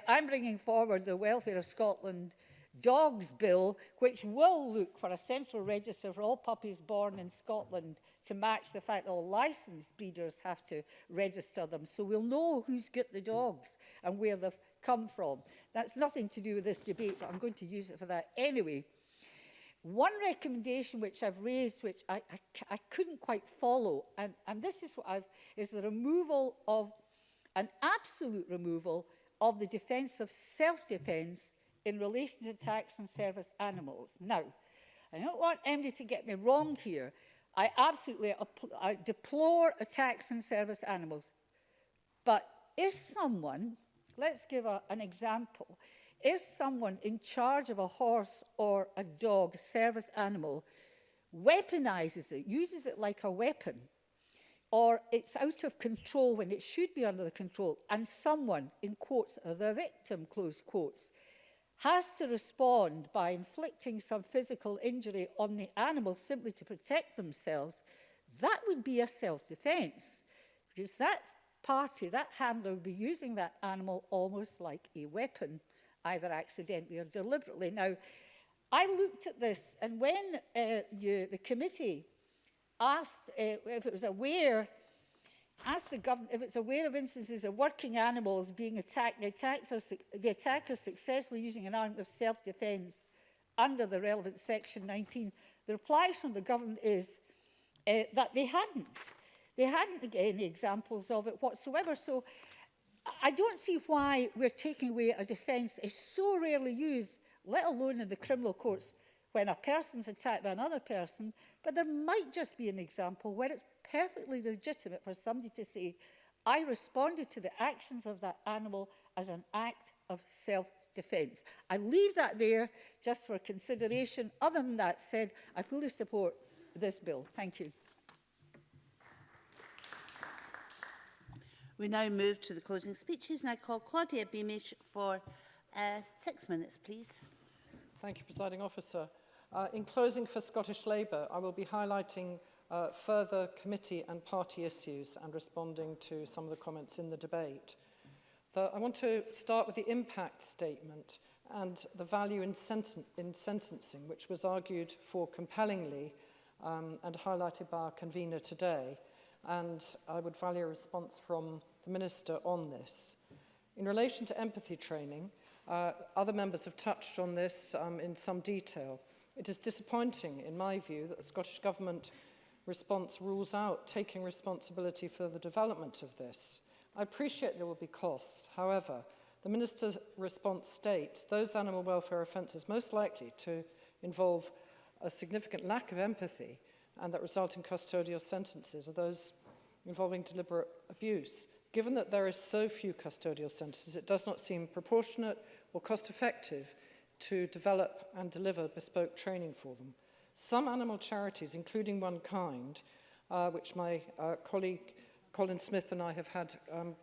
I'm bringing forward the Welfare of Scotland Dogs Bill, which will look for a central register for all puppies born in Scotland to match the fact that all licensed breeders have to register them. So we'll know who's got the dogs and where they've come from. That's nothing to do with this debate, but I'm going to use it for that anyway. One recommendation which I've raised, which I couldn't quite follow, and this is what is the removal of, an absolute removal of the defence of self-defence in relation to attacks on service animals. Now, I don't want anybody to get me wrong here. I absolutely deplore attacks on service animals. But if someone, let's give an example, if someone in charge of a horse or a dog, service animal, weaponizes it, uses it like a weapon, or it's out of control when it should be under the control, and someone, in quotes, the victim, close quotes, has to respond by inflicting some physical injury on the animal simply to protect themselves, that would be a self-defence, because that party, that handler, would be using that animal almost like a weapon, either accidentally or deliberately. Now, I looked at this, and when the committee asked if it was aware, asked the government if it's aware of instances of working animals being attacked, the attacker successfully using an arm of self-defence under the relevant section 19, the reply from the government is that they hadn't. They hadn't given any examples of it whatsoever. So I don't see why we're taking away a defence is so rarely used, let alone in the criminal courts, when a person's attacked by another person. But there might just be an example where it's perfectly legitimate for somebody to say, I responded to the actions of that animal as an act of self-defence. I leave that there just for consideration. Other than that said, I fully support this bill. Thank you. We now move to the closing speeches, and I call Claudia Beamish for 6 minutes, please. Thank you, Presiding Officer. In closing for Scottish Labour, I will be highlighting further committee and party issues and responding to some of the comments in the debate. I want to start with the impact statement and the value in sentencing, which was argued for compellingly and highlighted by our convener today. And I would value a response from the Minister on this. In relation to empathy training, other members have touched on this in some detail. It is disappointing, in my view, that the Scottish Government response rules out taking responsibility for the development of this. I appreciate there will be costs. However, the Minister's response states those animal welfare offences most likely to involve a significant lack of empathy and that result in custodial sentences are those involving deliberate abuse. Given that there is so few custodial sentences, it does not seem proportionate or cost-effective to develop and deliver bespoke training for them. Some animal charities, including One Kind, which my colleague Colin Smith and I have had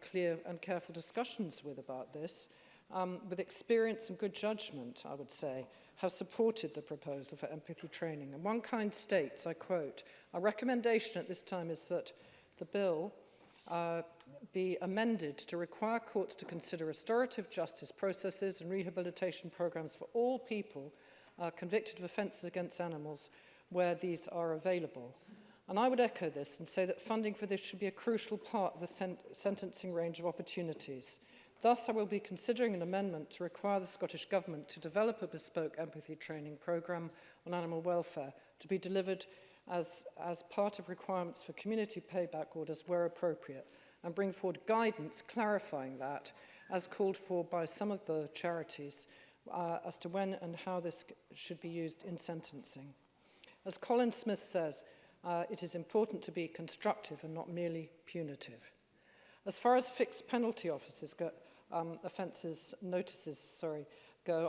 clear and careful discussions with about this, with experience and good judgment, I would say, have supported the proposal for empathy training. And One Kind states, I quote, "Our recommendation at this time is that the bill be amended to require courts to consider restorative justice processes and rehabilitation programs for all people convicted of offences against animals where these are available." And I would echo this and say that funding for this should be a crucial part of the sentencing range of opportunities. Thus, I will be considering an amendment to require the Scottish Government to develop a bespoke empathy training programme on animal welfare to be delivered as part of requirements for community payback orders where appropriate, and bring forward guidance clarifying that, as called for by some of the charities, as to when and how this should be used in sentencing. As Colin Smith says, it is important to be constructive and not merely punitive. As far as fixed penalty offences go,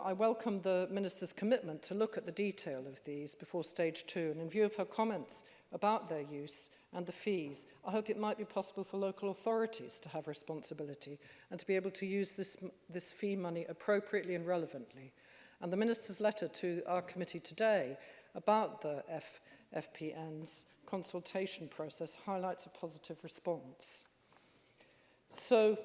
I welcome the Minister's commitment to look at the detail of these before stage 2, and in view of her comments about their use and the fees, I hope it might be possible for local authorities to have responsibility and to be able to use this fee money appropriately and relevantly. And the Minister's letter to our committee today about the FPN's consultation process highlights a positive response. So,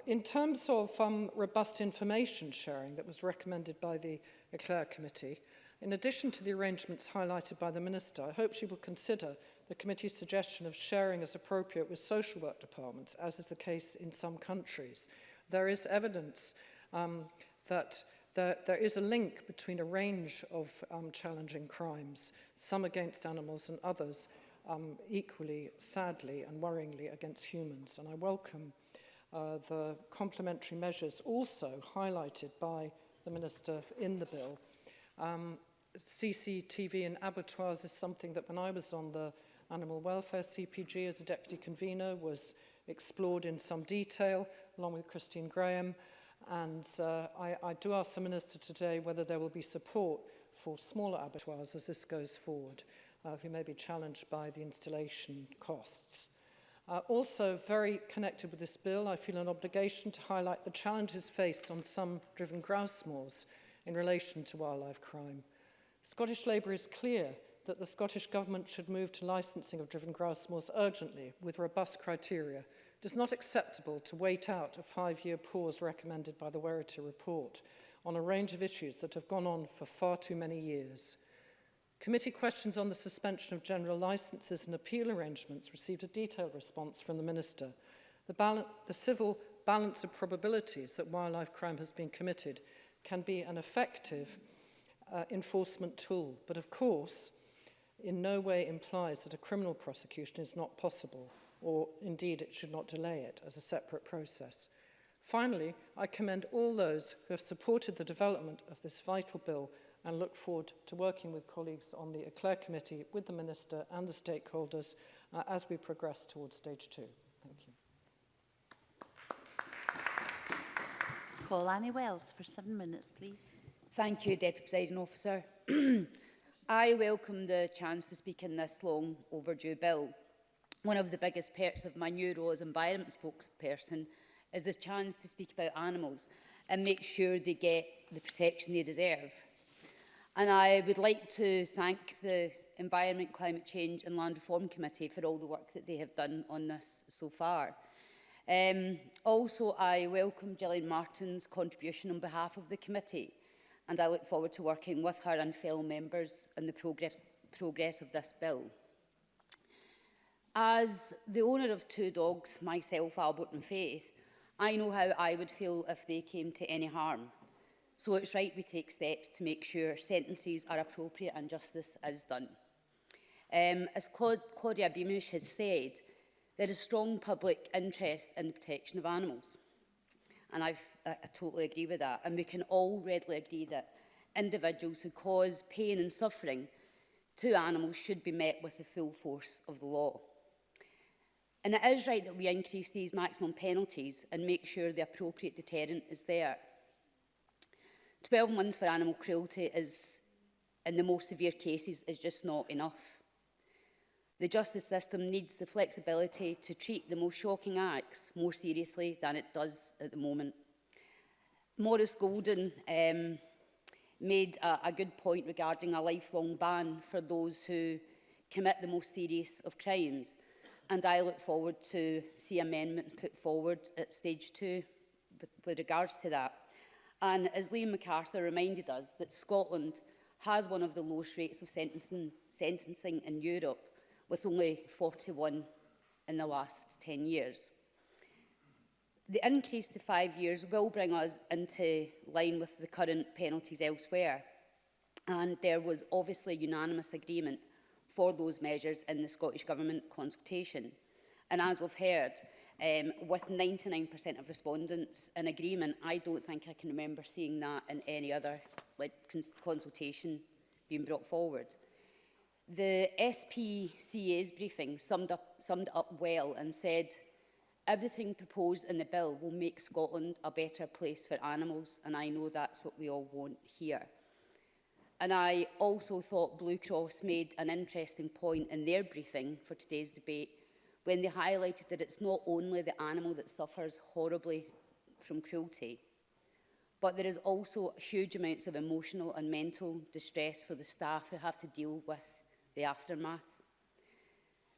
in terms of robust information sharing that was recommended by the Eclair Committee, in addition to the arrangements highlighted by the Minister, I hope she will consider the committee's suggestion of sharing as appropriate with social work departments, as is the case in some countries. There is evidence that there is a link between a range of challenging crimes, some against animals and others equally, sadly and worryingly, against humans. And I welcome the complementary measures also highlighted by the Minister in the bill. CCTV in abattoirs is something that when I was on the Animal Welfare CPG as a Deputy Convener was explored in some detail along with Christine Graham. And I do ask the Minister today whether there will be support for smaller abattoirs as this goes forward, who may be challenged by the installation costs. Also, very connected with this bill, I feel an obligation to highlight the challenges faced on some driven grouse moors in relation to wildlife crime. Scottish Labour is clear that the Scottish Government should move to licensing of driven grass most urgently with robust criteria. It is not acceptable to wait out a 5-year pause recommended by the Werity report on a range of issues that have gone on for far too many years. Committee questions on the suspension of general licences and appeal arrangements received a detailed response from the Minister. The civil balance of probabilities that wildlife crime has been committed can be an effective enforcement tool, but of course in no way implies that a criminal prosecution is not possible, or indeed it should not delay it as a separate process. Finally, I commend all those who have supported the development of this vital bill and look forward to working with colleagues on the Eclair Committee, with the Minister and the stakeholders as we progress towards stage 2. Thank you. Call Annie Wells for 7 minutes, please. Thank you, Deputy Presiding Officer. I welcome the chance to speak in this long overdue bill. One of the biggest perks of my new role as environment spokesperson is the chance to speak about animals and make sure they get the protection they deserve. And I would like to thank the Environment, Climate Change and Land Reform Committee for all the work that they have done on this so far. Also, I welcome Gillian Martin's contribution on behalf of the committee, and I look forward to working with her and fellow members on the progress of this bill. As the owner of 2 dogs, myself, Albert and Faith, I know how I would feel if they came to any harm. So it's right we take steps to make sure sentences are appropriate and justice is done. As Claudia Beamish has said, there is strong public interest in the protection of animals. And I totally agree with that. And we can all readily agree that individuals who cause pain and suffering to animals should be met with the full force of the law. And it is right that we increase these maximum penalties and make sure the appropriate deterrent is there. 12 months for animal cruelty is, in the most severe cases, is just not enough. The justice system needs the flexibility to treat the most shocking acts more seriously than it does at the moment. Maurice Golden made a good point regarding a lifelong ban for those who commit the most serious of crimes, and I look forward to see amendments put forward at stage 2 with regards to that. And as Liam MacArthur reminded us, that Scotland has one of the lowest rates of sentencing in Europe, with only 41 in the last 10 years. The increase to 5 years will bring us into line with the current penalties elsewhere, and there was obviously unanimous agreement for those measures in the Scottish Government consultation. And as we've heard, with 99% of respondents in agreement, I don't think I can remember seeing that in any other consultation being brought forward. The SPCA's briefing summed it up well and said, everything proposed in the bill will make Scotland a better place for animals, and I know that's what we all want here. And I also thought Blue Cross made an interesting point in their briefing for today's debate when they highlighted that it's not only the animal that suffers horribly from cruelty, but there is also huge amounts of emotional and mental distress for the staff who have to deal with the aftermath.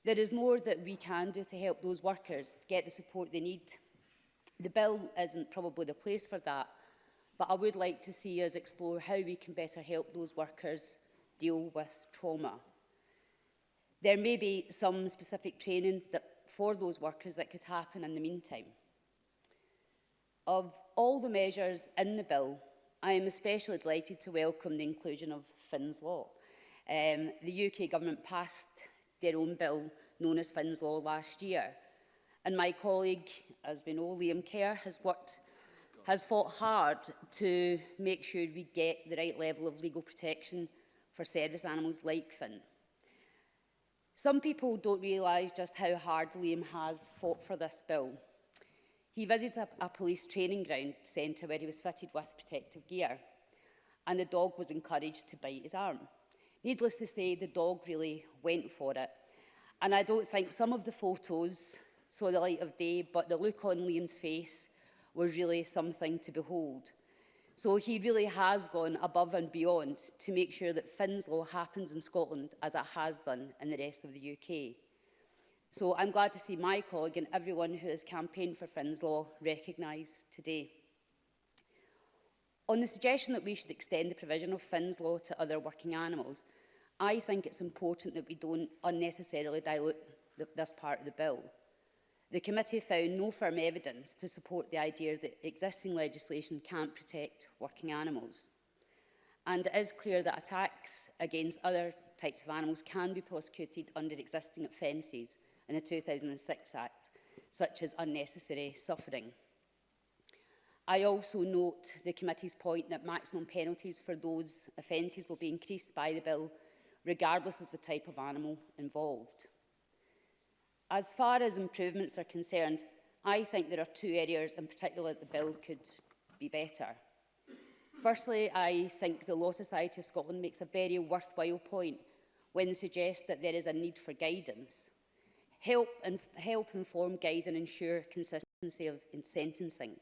There is more that we can do to help those workers get the support they need. The bill isn't probably the place for that, but I would like to see us explore how we can better help those workers deal with trauma. There may be some specific training for those workers that could happen in the meantime. Of all the measures in the bill, I am especially delighted to welcome the inclusion of Finn's Law. The UK Government passed their own bill known as Finn's Law last year. And my colleague, as we know, Liam Kerr, has fought hard to make sure we get the right level of legal protection for service animals like Finn. Some people don't realise just how hard Liam has fought for this bill. He visited a police training ground centre where he was fitted with protective gear, and the dog was encouraged to bite his arm. Needless to say, the dog really went for it. And I don't think some of the photos saw the light of day, but the look on Liam's face was really something to behold. So he really has gone above and beyond to make sure that Finn's Law happens in Scotland as it has done in the rest of the UK. So I'm glad to see my colleague and everyone who has campaigned for Finn's Law recognised today. On the suggestion that we should extend the provision of Finn's Law to other working animals, I think it's important that we don't unnecessarily dilute this part of the bill. The committee found no firm evidence to support the idea that existing legislation can't protect working animals. And it is clear that attacks against other types of animals can be prosecuted under existing offences in the 2006 Act, such as unnecessary suffering. I also note the committee's point that maximum penalties for those offences will be increased by the bill, regardless of the type of animal involved. As far as improvements are concerned, I think there are two areas in particular that the bill could be better. Firstly, I think the Law Society of Scotland makes a very worthwhile point when they suggest that there is a need for guidance. Help inform, guide and ensure consistency in sentencing.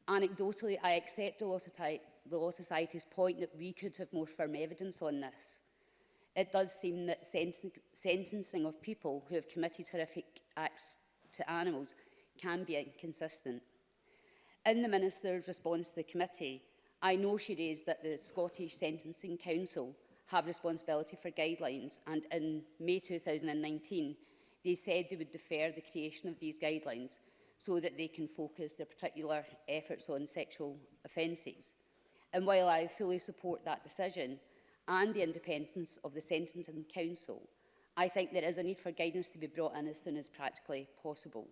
Anecdotally, I accept the Law Society's point that we could have more firm evidence on this. It does seem that sentencing of people who have committed horrific acts to animals can be inconsistent. In the Minister's response to the committee, I know she raised that the Scottish Sentencing Council have responsibility for guidelines, and in May 2019, they said they would defer the creation of these guidelines so that they can focus their particular efforts on sexual offences. And while I fully support that decision and the independence of the Sentencing Council, I think there is a need for guidance to be brought in as soon as practically possible.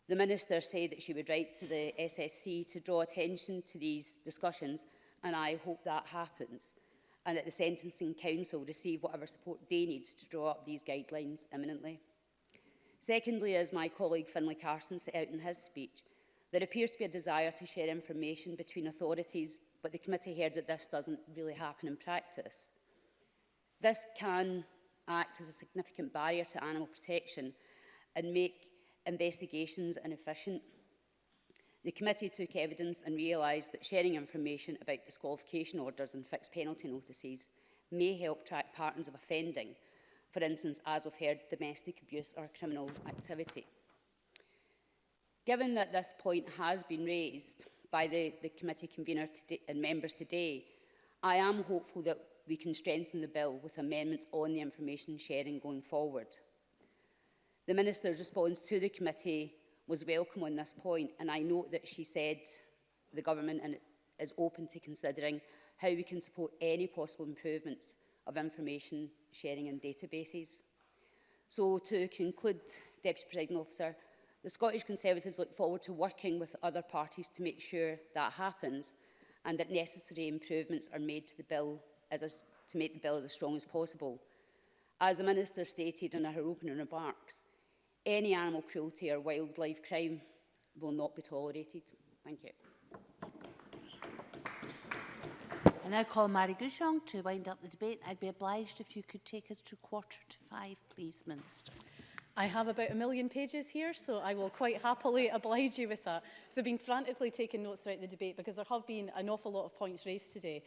The Minister said that she would write to the SSC to draw attention to these discussions, and I hope that happens, and that the Sentencing Council receive whatever support they need to draw up these guidelines imminently. Secondly, as my colleague Finlay Carson set out in his speech, there appears to be a desire to share information between authorities, but the committee heard that this doesn't really happen in practice. This can act as a significant barrier to animal protection and make investigations inefficient. The committee took evidence and realised that sharing information about disqualification orders and fixed penalty notices may help track patterns of offending, for instance, as we've heard, domestic abuse or criminal activity. Given that this point has been raised by the committee convener and members today, I am hopeful that we can strengthen the bill with amendments on the information sharing going forward. The Minister's response to the committee was welcome on this point, and I note that she said the government is open to considering how we can support any possible improvements of information sharing and databases. So to conclude, Deputy Presiding Officer, the Scottish Conservatives look forward to working with other parties to make sure that happens and that necessary improvements are made to the bill to make the bill as strong as possible. As the Minister stated in her opening remarks, any animal cruelty or wildlife crime will not be tolerated. Thank you. I now call Mary Gouchon to wind up the debate. I'd be obliged if you could take us to 4:45, please, Minister. I have about 1 million pages here, so I will quite happily oblige you with that. So I've been frantically taking notes throughout the debate because there have been an awful lot of points raised today.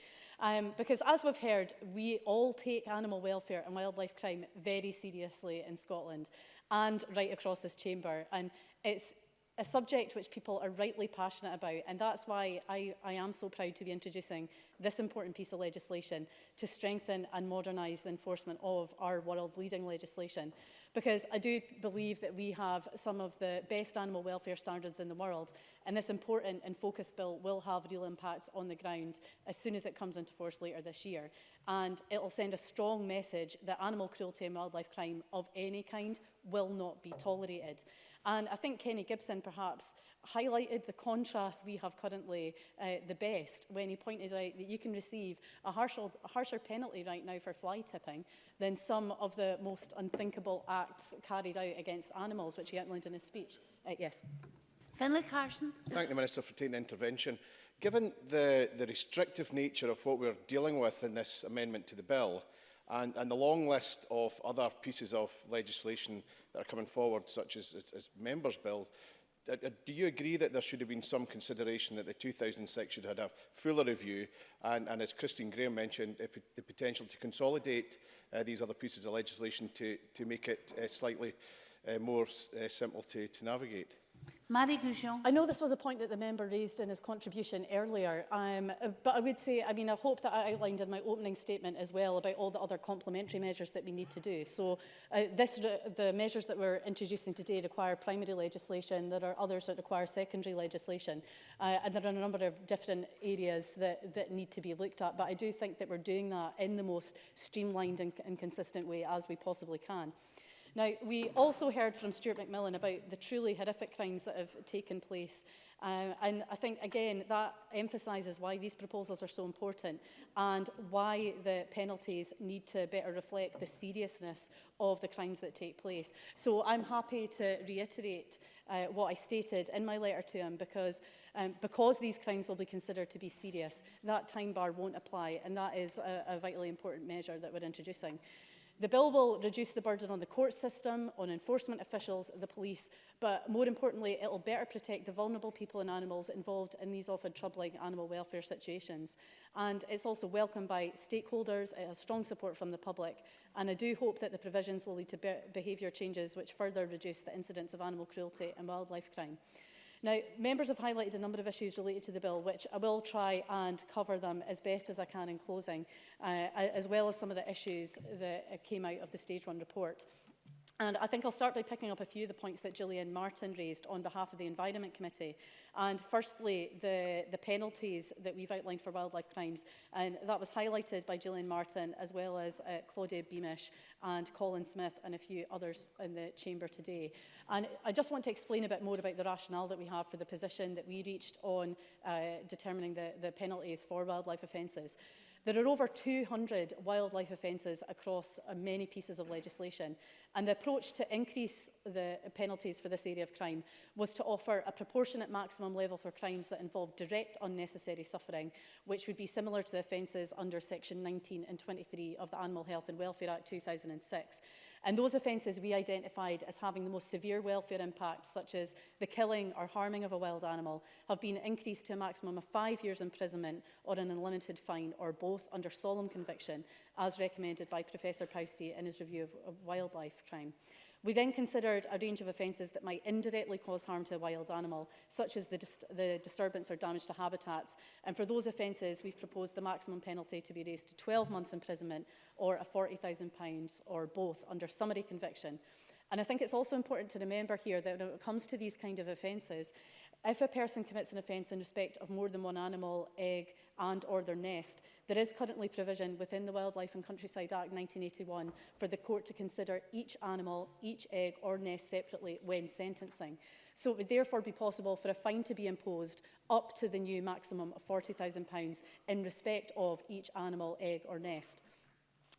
Because as we've heard, we all take animal welfare and wildlife crime very seriously in Scotland and right across this chamber. And it's a subject which people are rightly passionate about, and that's why I am so proud to be introducing this important piece of legislation to strengthen and modernise the enforcement of our world-leading legislation. Because I do believe that we have some of the best animal welfare standards in the world, and this important and focused bill will have real impacts on the ground as soon as it comes into force later this year. And it will send a strong message that animal cruelty and wildlife crime of any kind will not be tolerated. And I think Kenny Gibson perhaps highlighted the contrast we have currently the best when he pointed out that you can receive a harsher penalty right now for fly tipping than some of the most unthinkable acts carried out against animals, which he outlined in his speech. Yes. Finlay Carson. Thank the Minister for taking the intervention. Given the restrictive nature of what we're dealing with in this amendment to the bill, and the long list of other pieces of legislation that are coming forward, such as members' bills, Do you agree that there should have been some consideration that the 2006 should have had a fuller review and as Christine Graham mentioned, the potential to consolidate these other pieces of legislation to make it slightly more simple to navigate? Marie Goujon. I know this was a point that the member raised in his contribution earlier, but I would say, I hope that I outlined in my opening statement as well about all the other complementary measures that we need to do. So the measures that we're introducing today require primary legislation. There are others that require secondary legislation. And there are a number of different areas that need to be looked at. But I do think that we're doing that in the most streamlined and consistent way as we possibly can. Now, we also heard from Stuart McMillan about the truly horrific crimes that have taken place. And I think, again, that emphasises why these proposals are so important and why the penalties need to better reflect the seriousness of the crimes that take place. So I'm happy to reiterate what I stated in my letter to him because these crimes will be considered to be serious, that time bar won't apply, and that is a vitally important measure that we're introducing. The bill will reduce the burden on the court system, on enforcement officials, the police, but more importantly, it will better protect the vulnerable people and animals involved in these often troubling animal welfare situations. And it's also welcomed by stakeholders, it has strong support from the public, and I do hope that the provisions will lead to behaviour changes which further reduce the incidence of animal cruelty and wildlife crime. Now, members have highlighted a number of issues related to the bill, which I will try and cover them as best as I can in closing, as well as some of the issues that came out of the Stage 1 report. And I think I'll start by picking up a few of the points that Gillian Martin raised on behalf of the Environment Committee. And firstly, the penalties that we've outlined for wildlife crimes. And that was highlighted by Gillian Martin as well as Claudia Beamish and Colin Smith and a few others in the chamber today. And I just want to explain a bit more about the rationale that we have for the position that we reached on determining the penalties for wildlife offences. There are over 200 wildlife offences across many pieces of legislation, and the approach to increase the penalties for this area of crime was to offer a proportionate maximum level for crimes that involve direct unnecessary suffering, which would be similar to the offences under Section 19 and 23 of the Animal Health and Welfare Act 2006. And those offences we identified as having the most severe welfare impact, such as the killing or harming of a wild animal, have been increased to a maximum of 5 years imprisonment or an unlimited fine, or both under solemn conviction, as recommended by Professor Pousty in his review of wildlife crime. We then considered a range of offences that might indirectly cause harm to a wild animal, such as the disturbance or damage to habitats. And for those offences, we've proposed the maximum penalty to be raised to 12 months imprisonment or a £40,000 or both under summary conviction. And I think it's also important to remember here that when it comes to these kind of offences, if a person commits an offence in respect of more than one animal, egg and or their nest, there is currently provision within the Wildlife and Countryside Act 1981 for the court to consider each animal, each egg or nest separately when sentencing. So it would therefore be possible for a fine to be imposed up to the new maximum of £40,000 in respect of each animal, egg or nest.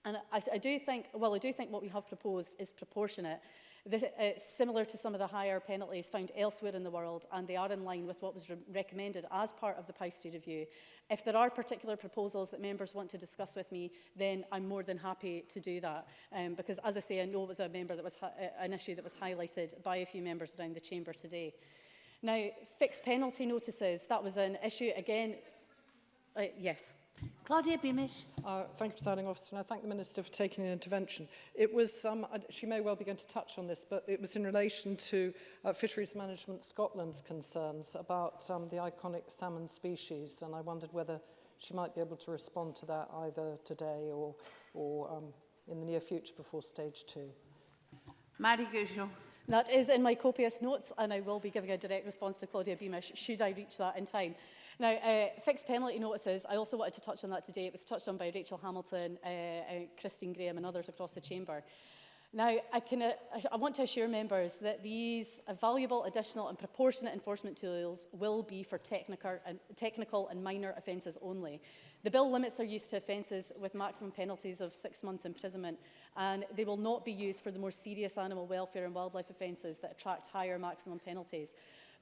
And I do think what we have proposed is proportionate. This is similar to some of the higher penalties found elsewhere in the world, and they are in line with what was recommended as part of the Pousty review. If there are particular proposals that members want to discuss with me, then I'm more than happy to do that. Because, as I say, I know it was an issue that was highlighted by a few members around the chamber today. Now, fixed penalty notices, that was an issue again. Yes. Claudia Beamish. Thank you, Presiding Officer, and I thank the Minister for taking an intervention. It was, she may well begin to touch on this, but it was in relation to Fisheries Management Scotland's concerns about the iconic salmon species, and I wondered whether she might be able to respond to that either today or in the near future before Stage 2. Marie Goujon. That is in my copious notes, and I will be giving a direct response to Claudia Beamish should I reach that in time. Now, fixed penalty notices, I also wanted to touch on that today. It was touched on by Rachel Hamilton, Christine Graham and others across the chamber. Now, I want to assure members that these valuable, additional and proportionate enforcement tools will be for technical and minor offences only. The bill limits their use to offences with maximum penalties of 6 months imprisonment, and they will not be used for the more serious animal welfare and wildlife offences that attract higher maximum penalties.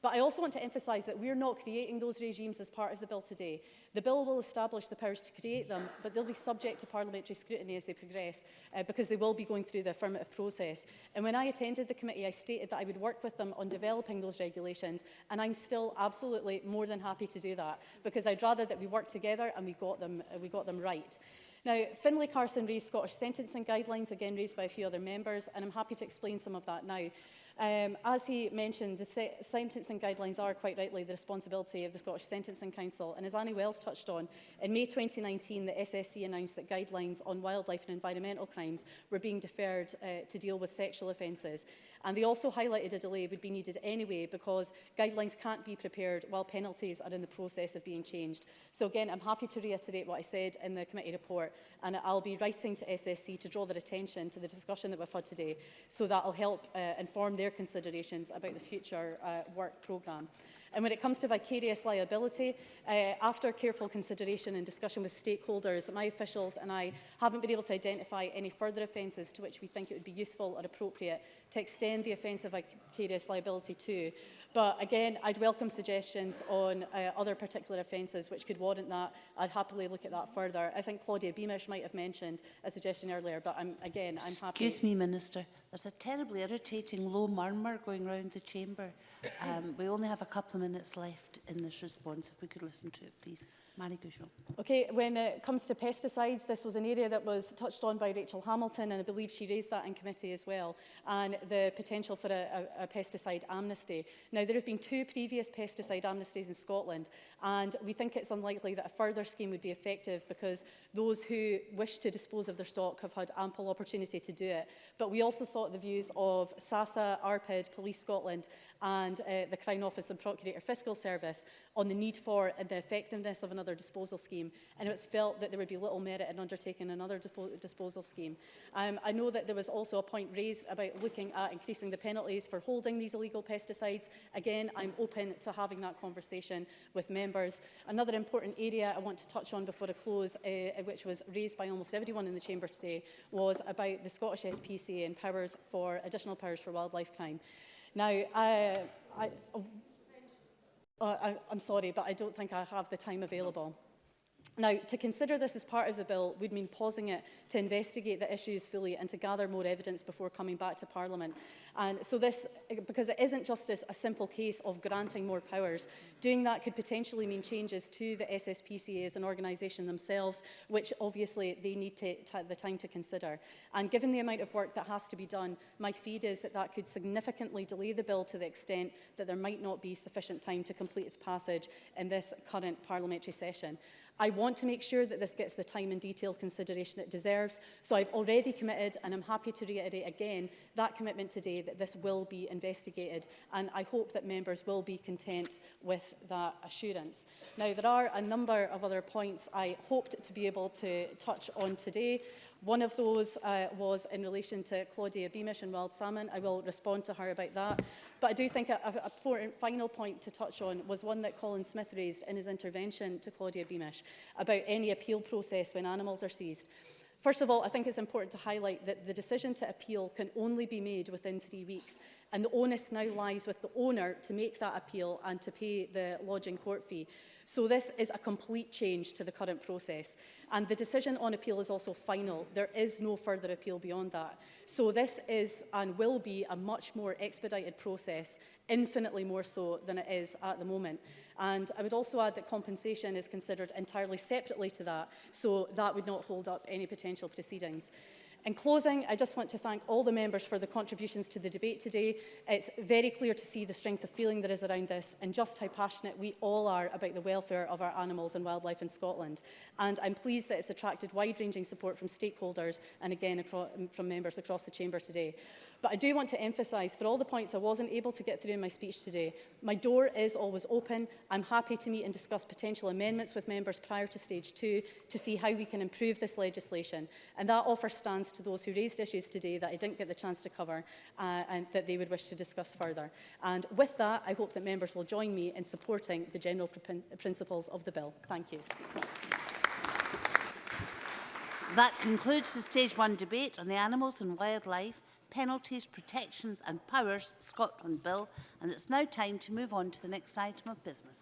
But I also want to emphasise that we're not creating those regimes as part of the bill today. The bill will establish the powers to create them, but they'll be subject to parliamentary scrutiny as they progress, because they will be going through the affirmative process. And when I attended the committee, I stated that I would work with them on developing those regulations, and I'm still absolutely more than happy to do that, because I'd rather that we work together and we got them right. Now, Finlay Carson raised Scottish sentencing guidelines, again raised by a few other members, and I'm happy to explain some of that now. As he mentioned, the sentencing guidelines are quite rightly the responsibility of the Scottish Sentencing Council, and as Annie Wells touched on, in May 2019 the SSC announced that guidelines on wildlife and environmental crimes were being deferred to deal with sexual offences, and they also highlighted a delay would be needed anyway because guidelines can't be prepared while penalties are in the process of being changed. So again, I'm happy to reiterate what I said in the committee report, and I'll be writing to SSC to draw their attention to the discussion that we've had today, so that will help inform their considerations about the future work programme. And when it comes to vicarious liability, after careful consideration and discussion with stakeholders, my officials and I haven't been able to identify any further offences to which we think it would be useful or appropriate to extend the offence of vicarious liability to. But again, I'd welcome suggestions on other particular offences which could warrant that. I'd happily look at that further. I think Claudia Beamish might have mentioned a suggestion earlier, but I'm happy. Excuse me, Minister. There's a terribly irritating low murmur going round the chamber. We only have a couple of minutes left in this response. If we could listen to it, please. Marie Goujon. Okay, when it comes to pesticides, this was an area that was touched on by Rachel Hamilton, and I believe she raised that in committee as well, and the potential for a pesticide amnesty. Now, there have been 2 previous pesticide amnesties in Scotland, and we think it's unlikely that a further scheme would be effective because those who wish to dispose of their stock have had ample opportunity to do it. But we also sought the views of SASA, ARPID, Police Scotland, and the Crown Office and Procurator Fiscal Service on the need for and the effectiveness of another disposal scheme, and it was felt that there would be little merit in undertaking another disposal scheme. I know that there was also a point raised about looking at increasing the penalties for holding these illegal pesticides. Again, I'm open to having that conversation with members. Another important area I want to touch on before I close, which was raised by almost everyone in the chamber today, was about the Scottish SPCA and additional powers for wildlife crime. Now, I'm sorry, but I don't think I have the time available. Now, to consider this as part of the bill would mean pausing it to investigate the issues fully and to gather more evidence before coming back to Parliament. And so this, because it isn't just a simple case of granting more powers, doing that could potentially mean changes to the SSPCA as an organisation themselves, which obviously they need the time to consider. And given the amount of work that has to be done, my fear is that that could significantly delay the bill to the extent that there might not be sufficient time to complete its passage in this current parliamentary session. I want to make sure that this gets the time and detailed consideration it deserves, so I've already committed, and I'm happy to reiterate again, that commitment today that this will be investigated, and I hope that members will be content with that assurance. Now, there are a number of other points I hoped to be able to touch on today. One of those was in relation to Claudia Beamish and wild salmon. I will respond to her about that. But I do think an important final point to touch on was one that Colin Smith raised in his intervention to Claudia Beamish about any appeal process when animals are seized. First of all, I think it's important to highlight that the decision to appeal can only be made within 3 weeks, and the onus now lies with the owner to make that appeal and to pay the lodging court fee. So this is a complete change to the current process. And the decision on appeal is also final. There is no further appeal beyond that. So this is and will be a much more expedited process, infinitely more so than it is at the moment. And I would also add that compensation is considered entirely separately to that, so that would not hold up any potential proceedings. In closing, I just want to thank all the members for the contributions to the debate today. It's very clear to see the strength of feeling there is around this and just how passionate we all are about the welfare of our animals and wildlife in Scotland. And I'm pleased that it's attracted wide-ranging support from stakeholders and again from members across the chamber today. But I do want to emphasise, for all the points I wasn't able to get through in my speech today, my door is always open. I'm happy to meet and discuss potential amendments with members prior to stage 2 to see how we can improve this legislation. And that offer stands to those who raised issues today that I didn't get the chance to cover and that they would wish to discuss further. And with that, I hope that members will join me in supporting the general principles of the bill. Thank you. That concludes the stage 1 debate on the animals and wildlife Penalties, Protections and Powers Scotland Bill, and it's now time to move on to the next item of business.